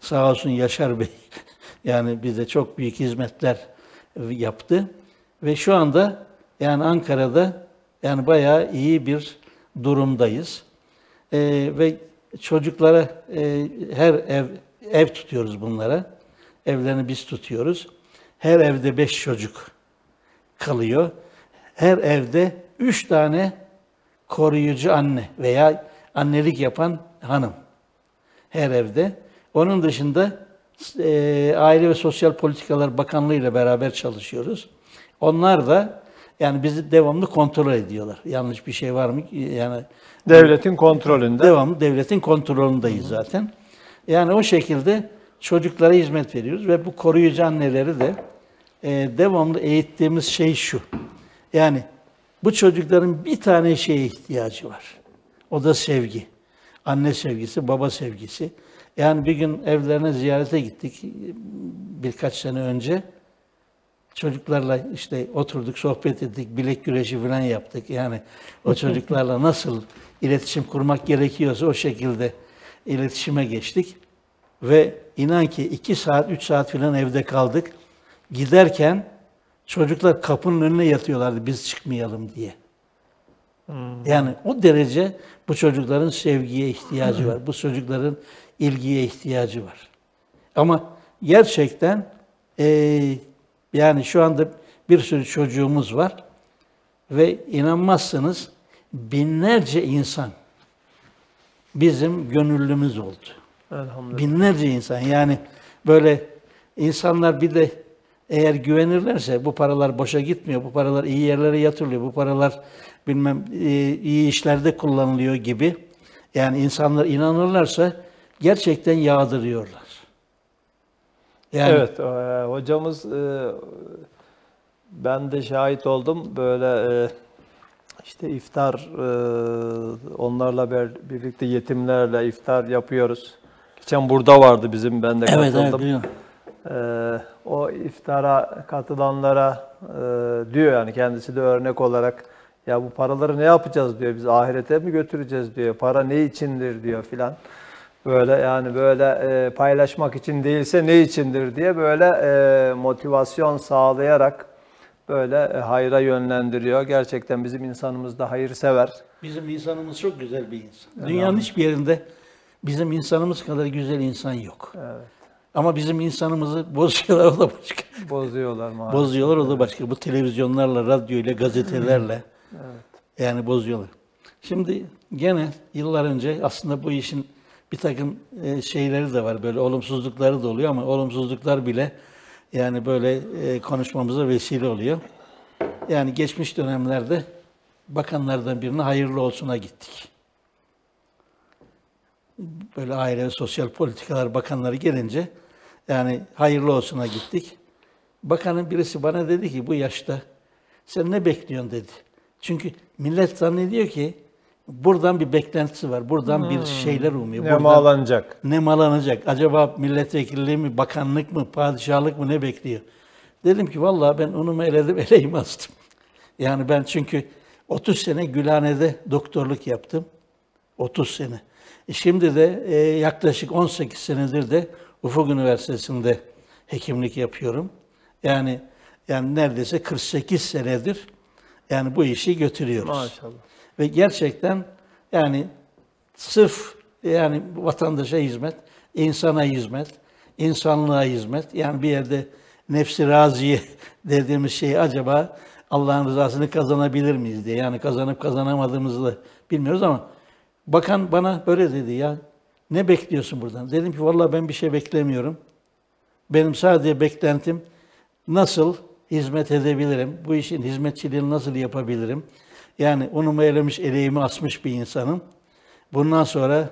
B: Sağ olsun Yaşar Bey yani bize çok büyük hizmetler yaptı. Ve şu anda yani Ankara'da yani bayağı iyi bir durumdayız. Ve çocuklara her ev tutuyoruz bunlara. Evlerini biz tutuyoruz. Her evde 5 çocuk kalıyor. Her evde 3 tane koruyucu anne veya annelik yapan hanım. Her evde. Onun dışında Aile ve Sosyal Politikalar Bakanlığı ile beraber çalışıyoruz. Onlar da yani bizi devamlı kontrol ediyorlar. Yanlış bir şey var mı? Yani
A: Devletin kontrolünde.
B: Devamlı devletin kontrolündeyiz zaten. Yani o şekilde çocuklara hizmet veriyoruz ve bu koruyucu anneleri de devamlı eğittiğimiz şey şu. Yani bu çocukların bir tane şeye ihtiyacı var. O da sevgi. Anne sevgisi, baba sevgisi. Yani bir gün evlerine ziyarete gittik birkaç sene önce. Çocuklarla işte oturduk, sohbet ettik, bilek güreşi falan yaptık. Yani o çocuklarla nasıl iletişim kurmak gerekiyorsa o şekilde iletişime geçtik. Ve inan ki 2 saat, 3 saat falan evde kaldık. Giderken çocuklar kapının önüne yatıyorlardı biz çıkmayalım diye. Yani o derece bu çocukların sevgiye ihtiyacı var. Bu çocukların ilgiye ihtiyacı var. Ama gerçekten yani şu anda bir sürü çocuğumuz var ve inanmazsınız binlerce insan bizim gönüllümüz oldu.
A: Elhamdülillah.
B: Binlerce insan. Yani böyle insanlar bir de eğer güvenirlerse bu paralar boşa gitmiyor, bu paralar iyi yerlere yatırılıyor, bu paralar bilmem iyi işlerde kullanılıyor gibi. Yani insanlar inanırlarsa gerçekten yağdırıyorlar. Yani,
A: Evet, hocamız ben de şahit oldum. Böyle işte iftar onlarla birlikte yetimlerle iftar yapıyoruz. Geçen burada vardı bizim, ben de
B: evet,
A: katıldım.
B: biliyorum.
A: O iftara katılanlara diyor, yani kendisi de örnek olarak, ya bu paraları ne yapacağız diyor, biz ahirete mi götüreceğiz diyor, para ne içindir diyor filan. Böyle yani böyle paylaşmak için değilse ne içindir diye böyle motivasyon sağlayarak böyle hayra yönlendiriyor. Gerçekten bizim insanımız da hayırsever.
B: Bizim insanımız çok güzel bir insan. Dünyanın hiçbir yerinde bizim insanımız kadar güzel insan yok.
A: Evet.
B: Ama bizim insanımızı bozuyorlar, o da başka.
A: Bozuyorlar maalesef.
B: Bozuyorlar, o da başka. Bu televizyonlarla, radyoyla, gazetelerle yani bozuyorlar. Şimdi gene yıllar önce aslında bu işin bir takım şeyleri de var, böyle olumsuzlukları da oluyor ama olumsuzluklar bile yani böyle konuşmamıza vesile oluyor. Yani geçmiş dönemlerde bakanlardan birine hayırlı olsuna gittik. Böyle Aile ve Sosyal Politikalar Bakanları gelince yani hayırlı olsuna gittik. Bakanın birisi bana dedi ki bu yaşta sen ne bekliyorsun dedi. Çünkü millet zannediyor ki buradan bir beklentisi var. Buradan bir şeyler umuyor.
A: Ne malanacak?
B: Ne malanacak? Acaba milletvekilliği mi, bakanlık mı, padişahlık mı ne bekliyor? Dedim ki vallahi ben unumu eledim, eleğimi astım. Yani ben çünkü 30 sene Gülhane'de doktorluk yaptım. 30 sene. Şimdi de yaklaşık 18 senedir de Ufuk Üniversitesi'nde hekimlik yapıyorum. Yani neredeyse 48 senedir yani bu işi götürüyoruz.
A: Maşallah. Ve
B: gerçekten yani sırf yani vatandaşa hizmet, insana hizmet, insanlığa hizmet. Yani bir yerde nefsi raziye dediğimiz şey acaba Allah'ın rızasını kazanabilir miyiz diye. Yani kazanıp kazanamadığımızı da bilmiyoruz ama bakan bana böyle dedi ya, ne bekliyorsun buradan? Dedim ki vallahi ben bir şey beklemiyorum. Benim sadece beklentim nasıl hizmet edebilirim, bu işin hizmetçiliğini nasıl yapabilirim? Yani unumu elemiş, eleğimi asmış bir insanım. Bundan sonra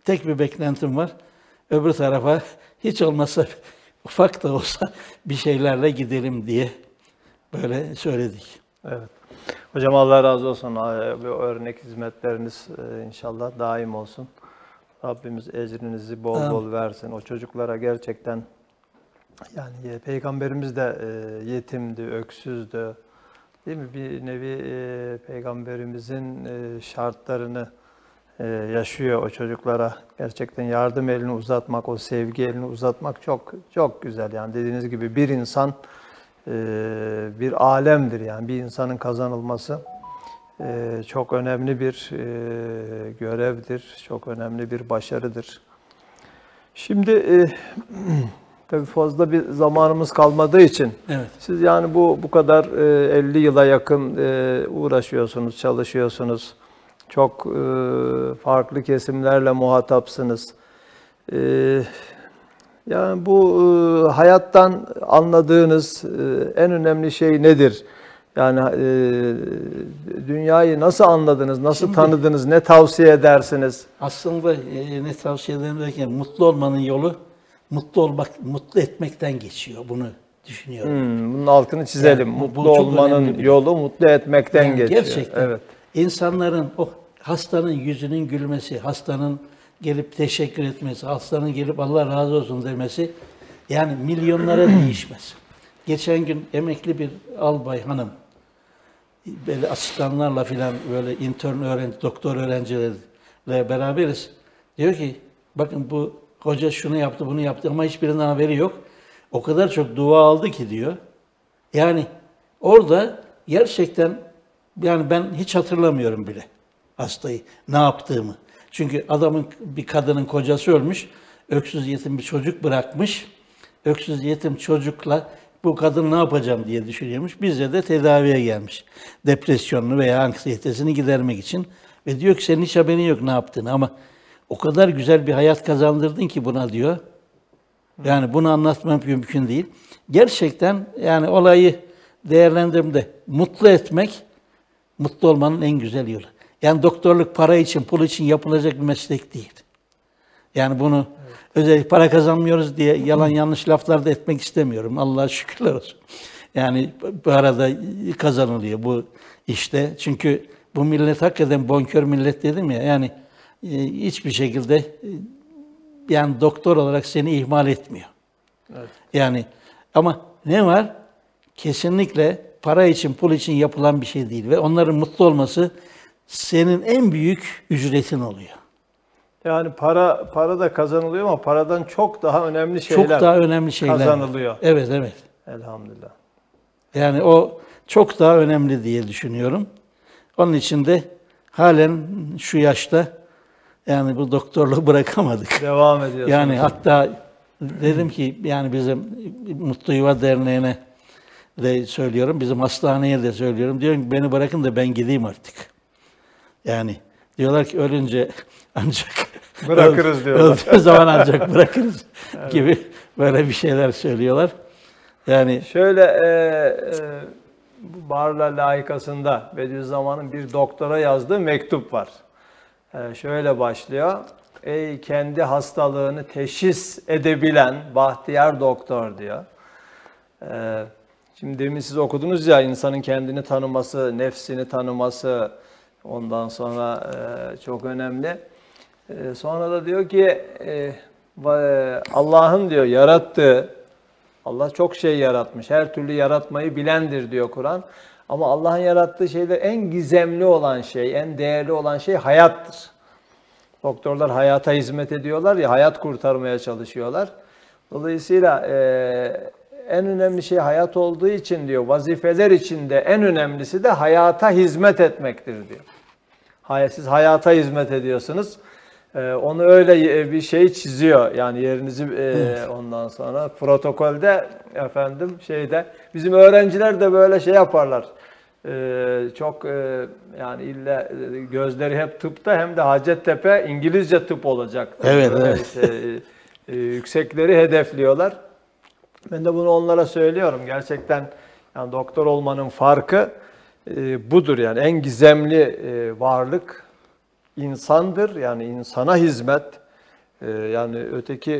B: tek bir beklentim var. Öbür tarafa hiç olmazsa ufak da olsa bir şeylerle gidelim diye böyle söyledik.
A: Evet. Hocam Allah razı olsun. Bu örnek hizmetleriniz inşallah daim olsun. Rabbimiz ecrinizi bol bol versin. O çocuklara gerçekten yani Peygamberimiz de yetimdi, öksüzdü. Değil mi? Bir nevi Peygamberimizin şartlarını yaşıyor o çocuklara. Gerçekten yardım elini uzatmak, o sevgi elini uzatmak çok çok güzel. Yani dediğiniz gibi bir insan bir alemdir, yani bir insanın kazanılması çok önemli bir görevdir, çok önemli bir başarıdır. Şimdi tabii fazla bir zamanımız kalmadığı için siz yani bu kadar 50 yıla yakın uğraşıyorsunuz, çalışıyorsunuz. Çok farklı kesimlerle muhatapsınız. Yani bu hayattan anladığınız en önemli şey nedir? Yani dünyayı nasıl anladınız, nasıl tanıdınız, ne tavsiye edersiniz?
B: Aslında ne tavsiye ederim derken mutlu olmanın yolu mutlu etmekten geçiyor. Bunu düşünüyorum.
A: Bunun altını çizelim.
B: Yani bu
A: mutlu
B: çok
A: olmanın
B: önemli bir-
A: yolu mutlu etmekten
B: Yani
A: geçiyor.
B: gerçekten
A: Evet.
B: insanların o hastanın yüzünün gülmesi, hastanın gelip teşekkür etmesi, hastanın gelip Allah razı olsun demesi yani milyonlara değişmez. Geçen gün emekli bir albay hanım böyle asistanlarla filan böyle intern öğrenci, doktor öğrencilerle beraberiz. Diyor ki bakın bu hoca şunu yaptı, bunu yaptı ama hiçbirinden haberi yok. O kadar çok dua aldı ki diyor. Yani orada gerçekten yani ben hiç hatırlamıyorum bile hastayı, ne yaptığımı. Çünkü bir kadının kocası ölmüş, öksüz yetim bir çocuk bırakmış. Öksüz yetim çocukla bu kadın ne yapacağım diye düşünüyormuş. Bizde de tedaviye gelmiş. Depresyonunu veya anksiyetesini gidermek için. Ve diyor ki senin hiç haberin yok ne yaptığını ama o kadar güzel bir hayat kazandırdın ki buna diyor. Yani bunu anlatmam mümkün değil. Gerçekten yani olayı değerlendirdiğimde mutlu etmek, mutlu olmanın en güzel yolu. Yani doktorluk para için, pul için yapılacak bir meslek değil. Yani bunu özellikle para kazanmıyoruz diye yalan yanlış laflar da etmek istemiyorum. Allah'a şükürler olsun. Yani bu arada kazanılıyor bu işte. Çünkü bu millet hakikaten bonkör millet dedim ya. Yani hiçbir şekilde yani doktor olarak seni ihmal etmiyor.
A: Evet.
B: Yani ama ne var? Kesinlikle para için, pul için yapılan bir şey değil ve onların mutlu olması senin en büyük ücretin oluyor.
A: Yani para da kazanılıyor ama paradan çok daha önemli şeyler
B: Çok daha önemli şeyler
A: kazanılıyor.
B: var. Evet, evet.
A: Elhamdülillah.
B: Yani o çok daha önemli diye düşünüyorum. Onun için de halen şu yaşta yani bu doktorluğu bırakamadık.
A: Devam ediyorsunuz.
B: Yani hatta dedim ki yani bizim Mutlu Yuva Derneği'ne de söylüyorum, bizim hastaneye de söylüyorum. Diyorum ki beni bırakın da ben gideyim artık. Yani diyorlar ki ölünce ancak
A: bırakırız diyorlar.
B: Öldüğü zaman ancak bırakırız gibi böyle bir şeyler söylüyorlar. Yani
A: Şöyle bu Barla layıkasında Bediüzzaman'ın bir doktora yazdığı mektup var. Şöyle başlıyor. Ey kendi hastalığını teşhis edebilen bahtiyar doktor diyor. Şimdi demin siz okudunuz ya insanın kendini tanıması, nefsini tanıması ondan sonra çok önemli. Sonra da diyor ki Allah'ın diyor yarattığı, Allah çok şey yaratmış, her türlü yaratmayı bilendir diyor Kur'an. Ama Allah'ın yarattığı şeyde en gizemli olan şey, en değerli olan şey hayattır. Doktorlar hayata hizmet ediyorlar ya, hayat kurtarmaya çalışıyorlar. Dolayısıyla en önemli şey hayat olduğu için diyor, vazifeler içinde en önemlisi de hayata hizmet etmektir diyor. Siz hayata hizmet ediyorsunuz. Onu öyle bir şey çiziyor. Yani yerinizi ondan sonra protokolde efendim bizim öğrenciler de böyle şey yaparlar. Çok yani illa gözleri hep tıpta hem de Hacettepe İngilizce tıp olacak.
B: Evet,
A: böyle
B: evet.
A: Yüksekleri hedefliyorlar. Ben de bunu onlara söylüyorum. Gerçekten yani doktor olmanın farkı budur yani en gizemli varlık insandır. Yani insana hizmet. Yani öteki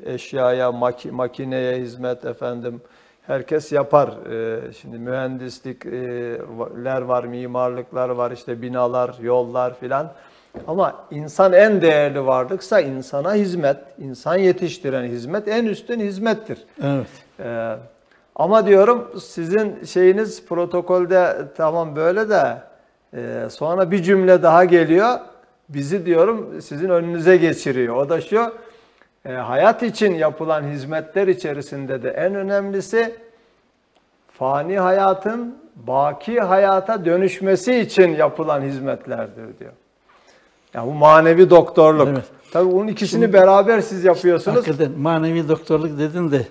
A: eşyaya, makineye hizmet efendim herkes yapar. Şimdi mühendislikler var, mimarlıklar var, işte binalar, yollar filan. Ama insan en değerli varlıksa insana hizmet, insan yetiştiren hizmet en üstün hizmettir.
B: evet.
A: Ama diyorum sizin şeyiniz protokolde tamam böyle de sonra bir cümle daha geliyor. Bizi diyorum sizin önünüze geçiriyor. O da şu, hayat için yapılan hizmetler içerisinde de en önemlisi fani hayatın baki hayata dönüşmesi için yapılan hizmetlerdir diyor. Yani bu manevi doktorluk.
B: Evet.
A: Tabii bunun ikisini beraber siz yapıyorsunuz.
B: Hakikaten manevi doktorluk dedin de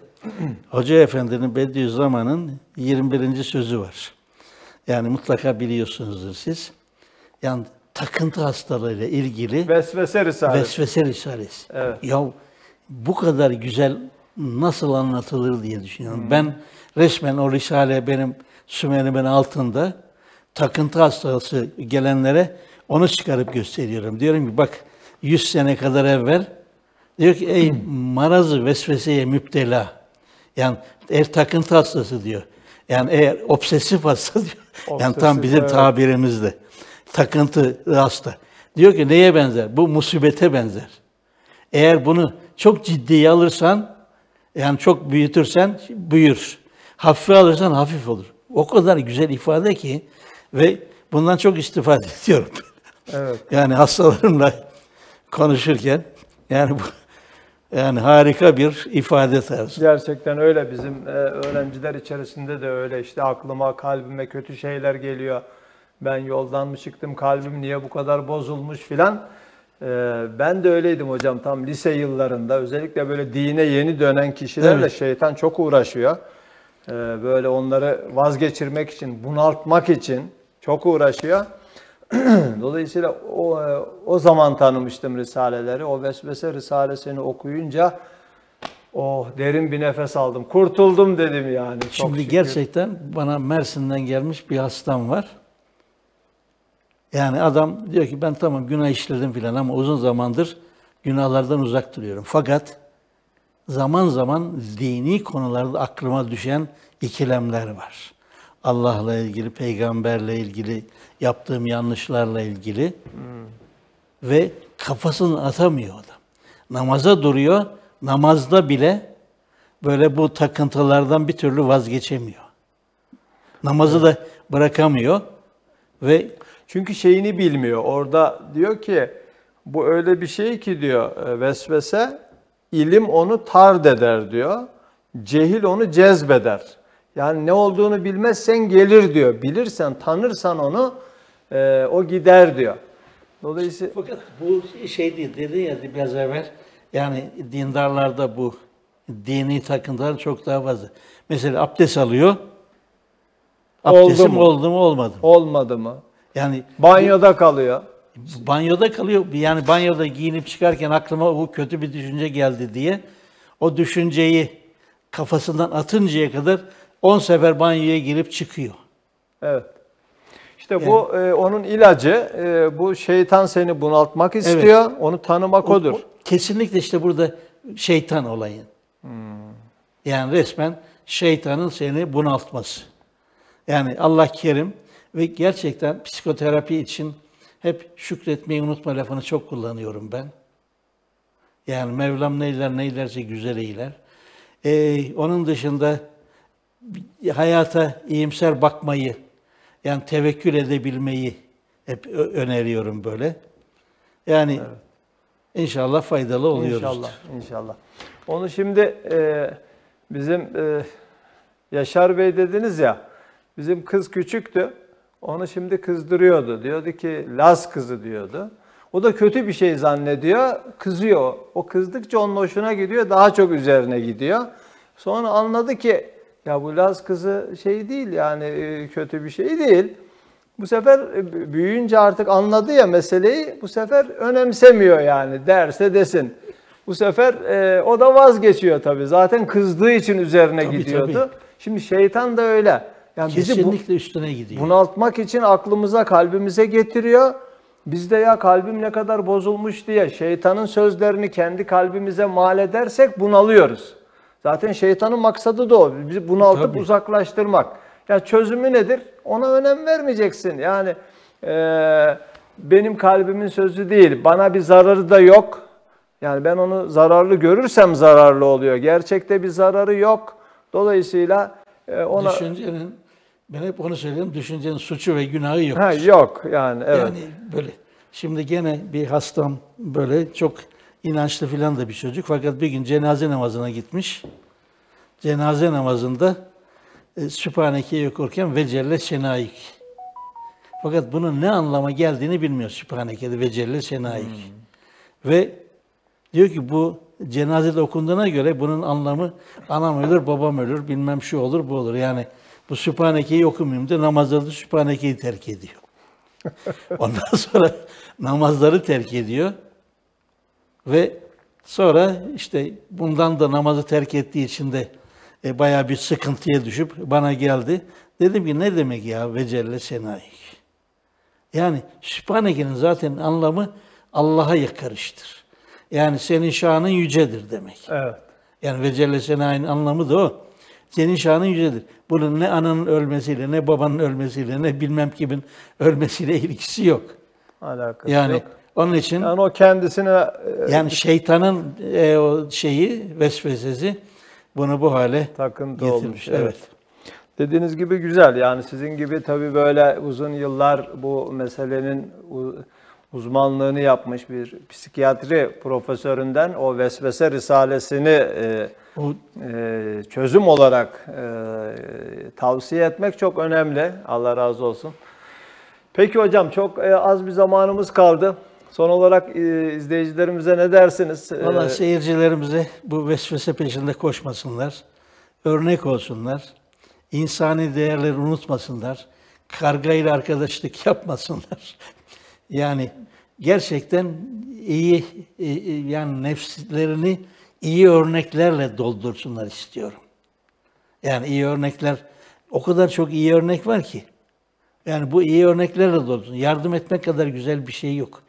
B: Hoca Efendi'nin Bediüzzaman'ın 21. sözü var. Yani mutlaka biliyorsunuzdur siz. Yani takıntı hastalığıyla ilgili
A: Vesvese Risalesi.
B: Vesvese Risalesi.
A: Evet.
B: Ya bu kadar güzel nasıl anlatılır diye düşünüyorum. Ben resmen o Risale benim Sümeri'min altında takıntı hastası gelenlere onu çıkarıp gösteriyorum. Diyorum ki bak 100 sene kadar evvel diyor ki ey marazı vesveseye müptela. Yani eğer takıntı hastası diyor. Yani eğer obsesif hasta diyor. Yani tam
A: Obsesif,
B: bizim
A: evet.
B: tabirimizde. Takıntı hasta. Diyor ki neye benzer? Bu musibete benzer. Eğer bunu çok ciddiye alırsan, yani çok büyütürsen büyür. Hafife alırsan hafif olur. O kadar güzel ifade ki ve bundan çok istifade ediyorum.
A: Evet.
B: Yani hastalarımla konuşurken yani bu yani harika bir ifade tarzı.
A: Gerçekten öyle. Bizim öğrenciler içerisinde de öyle. İşte aklıma, kalbime kötü şeyler geliyor. Ben yoldan mı çıktım, kalbim niye bu kadar bozulmuş filan. Ben de öyleydim hocam tam lise yıllarında. Özellikle böyle dine yeni dönen kişilerle
B: Evet.
A: şeytan çok uğraşıyor. Böyle onları vazgeçirmek için, bunaltmak için çok uğraşıyor. Dolayısıyla o zaman tanımıştım Risaleleri. O Vesvese Risalesini okuyunca derin bir nefes aldım. Kurtuldum dedim yani. Çok
B: Şimdi
A: şükür.
B: gerçekten bana Mersin'den gelmiş bir hastam var. Yani adam diyor ki ben tamam günah işledim filan ama uzun zamandır günahlardan uzak duruyorum. Fakat zaman zaman dini konularda aklıma düşen ikilemler var. Allah'la ilgili, peygamberle ilgili, yaptığım yanlışlarla ilgili. Ve kafasını atamıyor adam. Namaza duruyor, namazda bile böyle bu takıntılardan bir türlü vazgeçemiyor. Namazı da bırakamıyor ve
A: Çünkü şeyini bilmiyor. Orada diyor ki bu öyle bir şey ki diyor vesvese, ilim onu tard eder diyor. Cehil onu cezbeder. Yani ne olduğunu bilmezsen gelir diyor. Bilirsen, tanırsan onu o gider diyor. Dolayısıyla
B: fakat bu şey değil, dedi ya biraz evvel, yani dindarlarda bu dini takıntılar çok daha fazla. Mesela abdest alıyor, abdestim oldu mu olmadı mı?
A: olmadı mı?
B: Yani
A: Banyoda kalıyor.
B: banyoda kalıyor. Yani banyoda giyinip çıkarken aklıma bu kötü bir düşünce geldi diye o düşünceyi kafasından atıncaya kadar 10 sefer banyoya girip çıkıyor.
A: Evet. İşte bu onun ilacı. Bu şeytan seni bunaltmak istiyor. Onu tanımak odur.
B: Kesinlikle işte burada şeytan olayın. Yani resmen şeytanın seni bunaltması. Yani Allah kerim ve gerçekten psikoterapi için hep şükretmeyi unutma lafını çok kullanıyorum ben. Yani Mevlam neylerse güzel eyler. Onun dışında hayata iyimser bakmayı, yani tevekkül edebilmeyi hep öneriyorum böyle. Yani inşallah faydalı oluyoruz.
A: İnşallah, inşallah. Onu şimdi bizim Yaşar Bey dediniz ya, bizim kız küçüktü. Onu şimdi kızdırıyordu. Diyordu ki Laz kızı diyordu. O da kötü bir şey zannediyor, kızıyor. O kızdıkça onun hoşuna gidiyor, daha çok üzerine gidiyor. Sonra anladı ki ya bu Laz kızı şey değil yani kötü bir şey değil. Bu sefer büyüyünce artık anladı ya meseleyi, bu sefer önemsemiyor yani derse desin. Bu sefer o da vazgeçiyor tabii. Zaten kızdığı için üzerine
B: Tabii,
A: gidiyordu.
B: tabii.
A: Şimdi şeytan da öyle. Yani
B: Kesinlikle üstüne gidiyor.
A: bunaltmak için aklımıza, kalbimize getiriyor. Biz de ya kalbim ne kadar bozulmuş diye şeytanın sözlerini kendi kalbimize mal edersek bunalıyoruz. Zaten şeytanın maksadı da o. Bizi bunaltıp
B: Tabii.
A: uzaklaştırmak. Ya çözümü nedir? Ona önem vermeyeceksin. Yani benim kalbimin sözü değil. Bana bir zararı da yok. Yani ben onu zararlı görürsem zararlı oluyor. Gerçekte bir zararı yok. Dolayısıyla ona...
B: Düşüncenin, ben hep onu söylüyorum, düşüncenin suçu ve günahı yok.
A: yok yani evet.
B: Yani böyle. Şimdi gene bir hastam böyle çok inançlı filan da bir çocuk. Fakat bir gün cenaze namazına gitmiş. Cenaze namazında Sübhaneke'yi okurken ve Celle Şenayik. Fakat bunun ne anlama geldiğini bilmiyor Sübhaneke'de ve Celle Şenayik. Ve diyor ki bu cenazede okunduğuna göre bunun anlamı anam ölür, babam ölür, bilmem şu olur, bu olur. Yani bu Sübhaneke'yi okumayayım da namazda da Sübhaneke'yi terk ediyor. Ondan sonra namazları terk ediyor. Ve sonra işte bundan da namazı terk ettiği için de bayağı bir sıkıntıya düşüp bana geldi. Dedim ki ne demek ya ve Celle Şenayik? Yani Sübhaneke'nin zaten anlamı Allah'a yakarıştır. Yani senin şanın yücedir demek.
A: Evet.
B: Yani ve Celle Şenayik'in anlamı da o. Senin şanın yücedir. Bunun ne ananın ölmesiyle, ne babanın ölmesiyle, ne bilmem kimin ölmesiyle ilgisi yok.
A: Alakası
B: Yani
A: yok.
B: onun için
A: Yani o kendisine
B: yani şeytanın o şeyi, vesvesesi bunu bu hale
A: takıntı
B: getirmiş.
A: olmuş.
B: Evet.
A: Dediğiniz gibi güzel. Yani sizin gibi tabii böyle uzun yıllar bu meselenin uzmanlığını yapmış bir psikiyatri profesöründen o vesvese risalesini
B: O
A: çözüm olarak tavsiye etmek çok önemli. Allah razı olsun. Peki hocam, çok az bir zamanımız kaldı. Son olarak izleyicilerimize ne dersiniz?
B: Valla seyircilerimize bu vesvese peşinde koşmasınlar, örnek olsunlar, insani değerleri unutmasınlar, kargayla arkadaşlık yapmasınlar. Yani gerçekten iyi, yani nefslerini iyi örneklerle doldursunlar istiyorum. Yani iyi örnekler, o kadar çok iyi örnek var ki. Yani bu iyi örneklerle doldursun. Yardım etmek kadar güzel bir şey yok.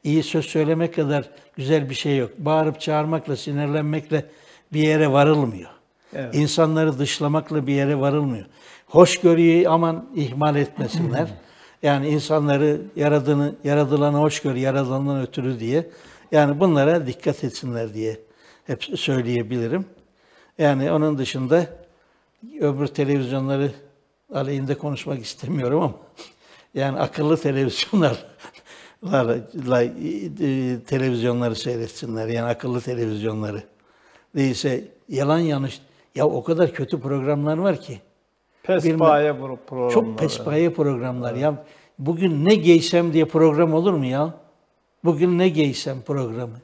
B: İyi söz söylemek kadar güzel bir şey yok. Bağırıp çağırmakla, sinirlenmekle bir yere varılmıyor.
A: Evet.
B: İnsanları dışlamakla bir yere varılmıyor. Hoşgörüyü aman ihmal etmesinler. Yani insanları yaradılanı hoşgör, yaradılandan ötürü diye. Yani bunlara dikkat etsinler diye hep söyleyebilirim. Yani onun dışında öbür televizyonları aleyhinde konuşmak istemiyorum ama yani akıllı televizyonları seyretsinler. Yani akıllı televizyonları. Değilse yalan yanlış. Ya o kadar kötü programlar var ki.
A: Pespaye programları.
B: Çok pespaye programlar. Ya bugün ne giysem diye program olur mu ya? Bugün ne giysem programı.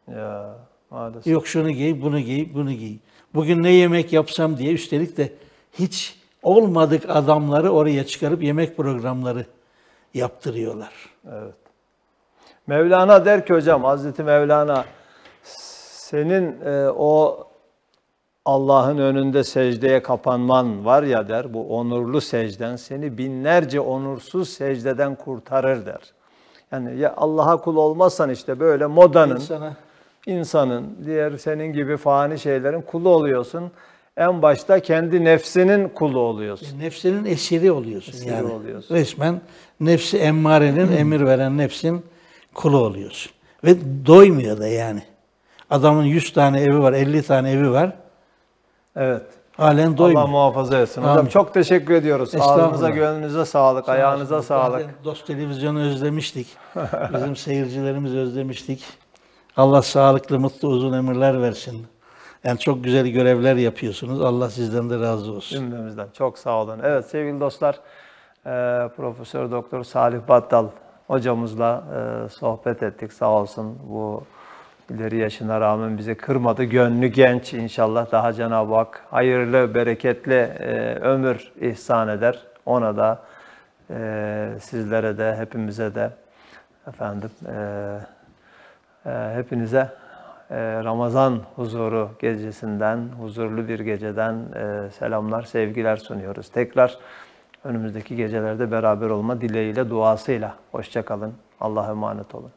A: Ya maalesef.
B: Yok şunu giy, bunu giy, bunu giy. Bugün ne yemek yapsam diye, üstelik de hiç olmadık adamları oraya çıkarıp yemek programları yaptırıyorlar.
A: Evet. Mevlana der ki hocam, Hazreti Mevlana, senin o Allah'ın önünde secdeye kapanman var ya der, bu onurlu secden seni binlerce onursuz secdeden kurtarır der. Yani ya Allah'a kul olmazsan işte böyle modanın, insanın, diğer senin gibi fani şeylerin kulu oluyorsun. En başta kendi nefsinin kulu oluyorsun.
B: Nefsinin esiri oluyorsun.
A: Esiri
B: yani.
A: oluyorsun.
B: Resmen nefsi emmarenin, emir veren nefsin kulu oluyorsun. Ve doymuyor da yani. Adamın 100 tane evi var, 50 tane evi var.
A: Evet.
B: Halen doymuyor.
A: Allah muhafaza etsin. Hocam
B: Amin.
A: çok teşekkür ediyoruz. Ağzınıza, gönlünüze sağlık, ayağınıza sağlık.
B: Dost Televizyonu özlemiştik. Bizim seyircilerimiz özlemiştik. Allah sağlıklı, mutlu, uzun ömürler versin. Yani çok güzel görevler yapıyorsunuz. Allah sizden de razı olsun.
A: Cümlemizden. Çok sağ olun. Evet sevgili dostlar, Profesör Doktor Salih Battal hocamızla sohbet ettik. Sağ olsun, bu ileri yaşına rağmen bizi kırmadı. Gönlü genç, inşallah daha Cenab-ı Hak hayırlı, bereketli ömür ihsan eder. Ona da sizlere de, hepimize de efendim hepinize Ramazan huzuru gecesinden, huzurlu bir geceden selamlar, sevgiler sunuyoruz. Tekrar önümüzdeki gecelerde beraber olma dileğiyle, duasıyla. Hoşça kalın. Allah'a emanet olun.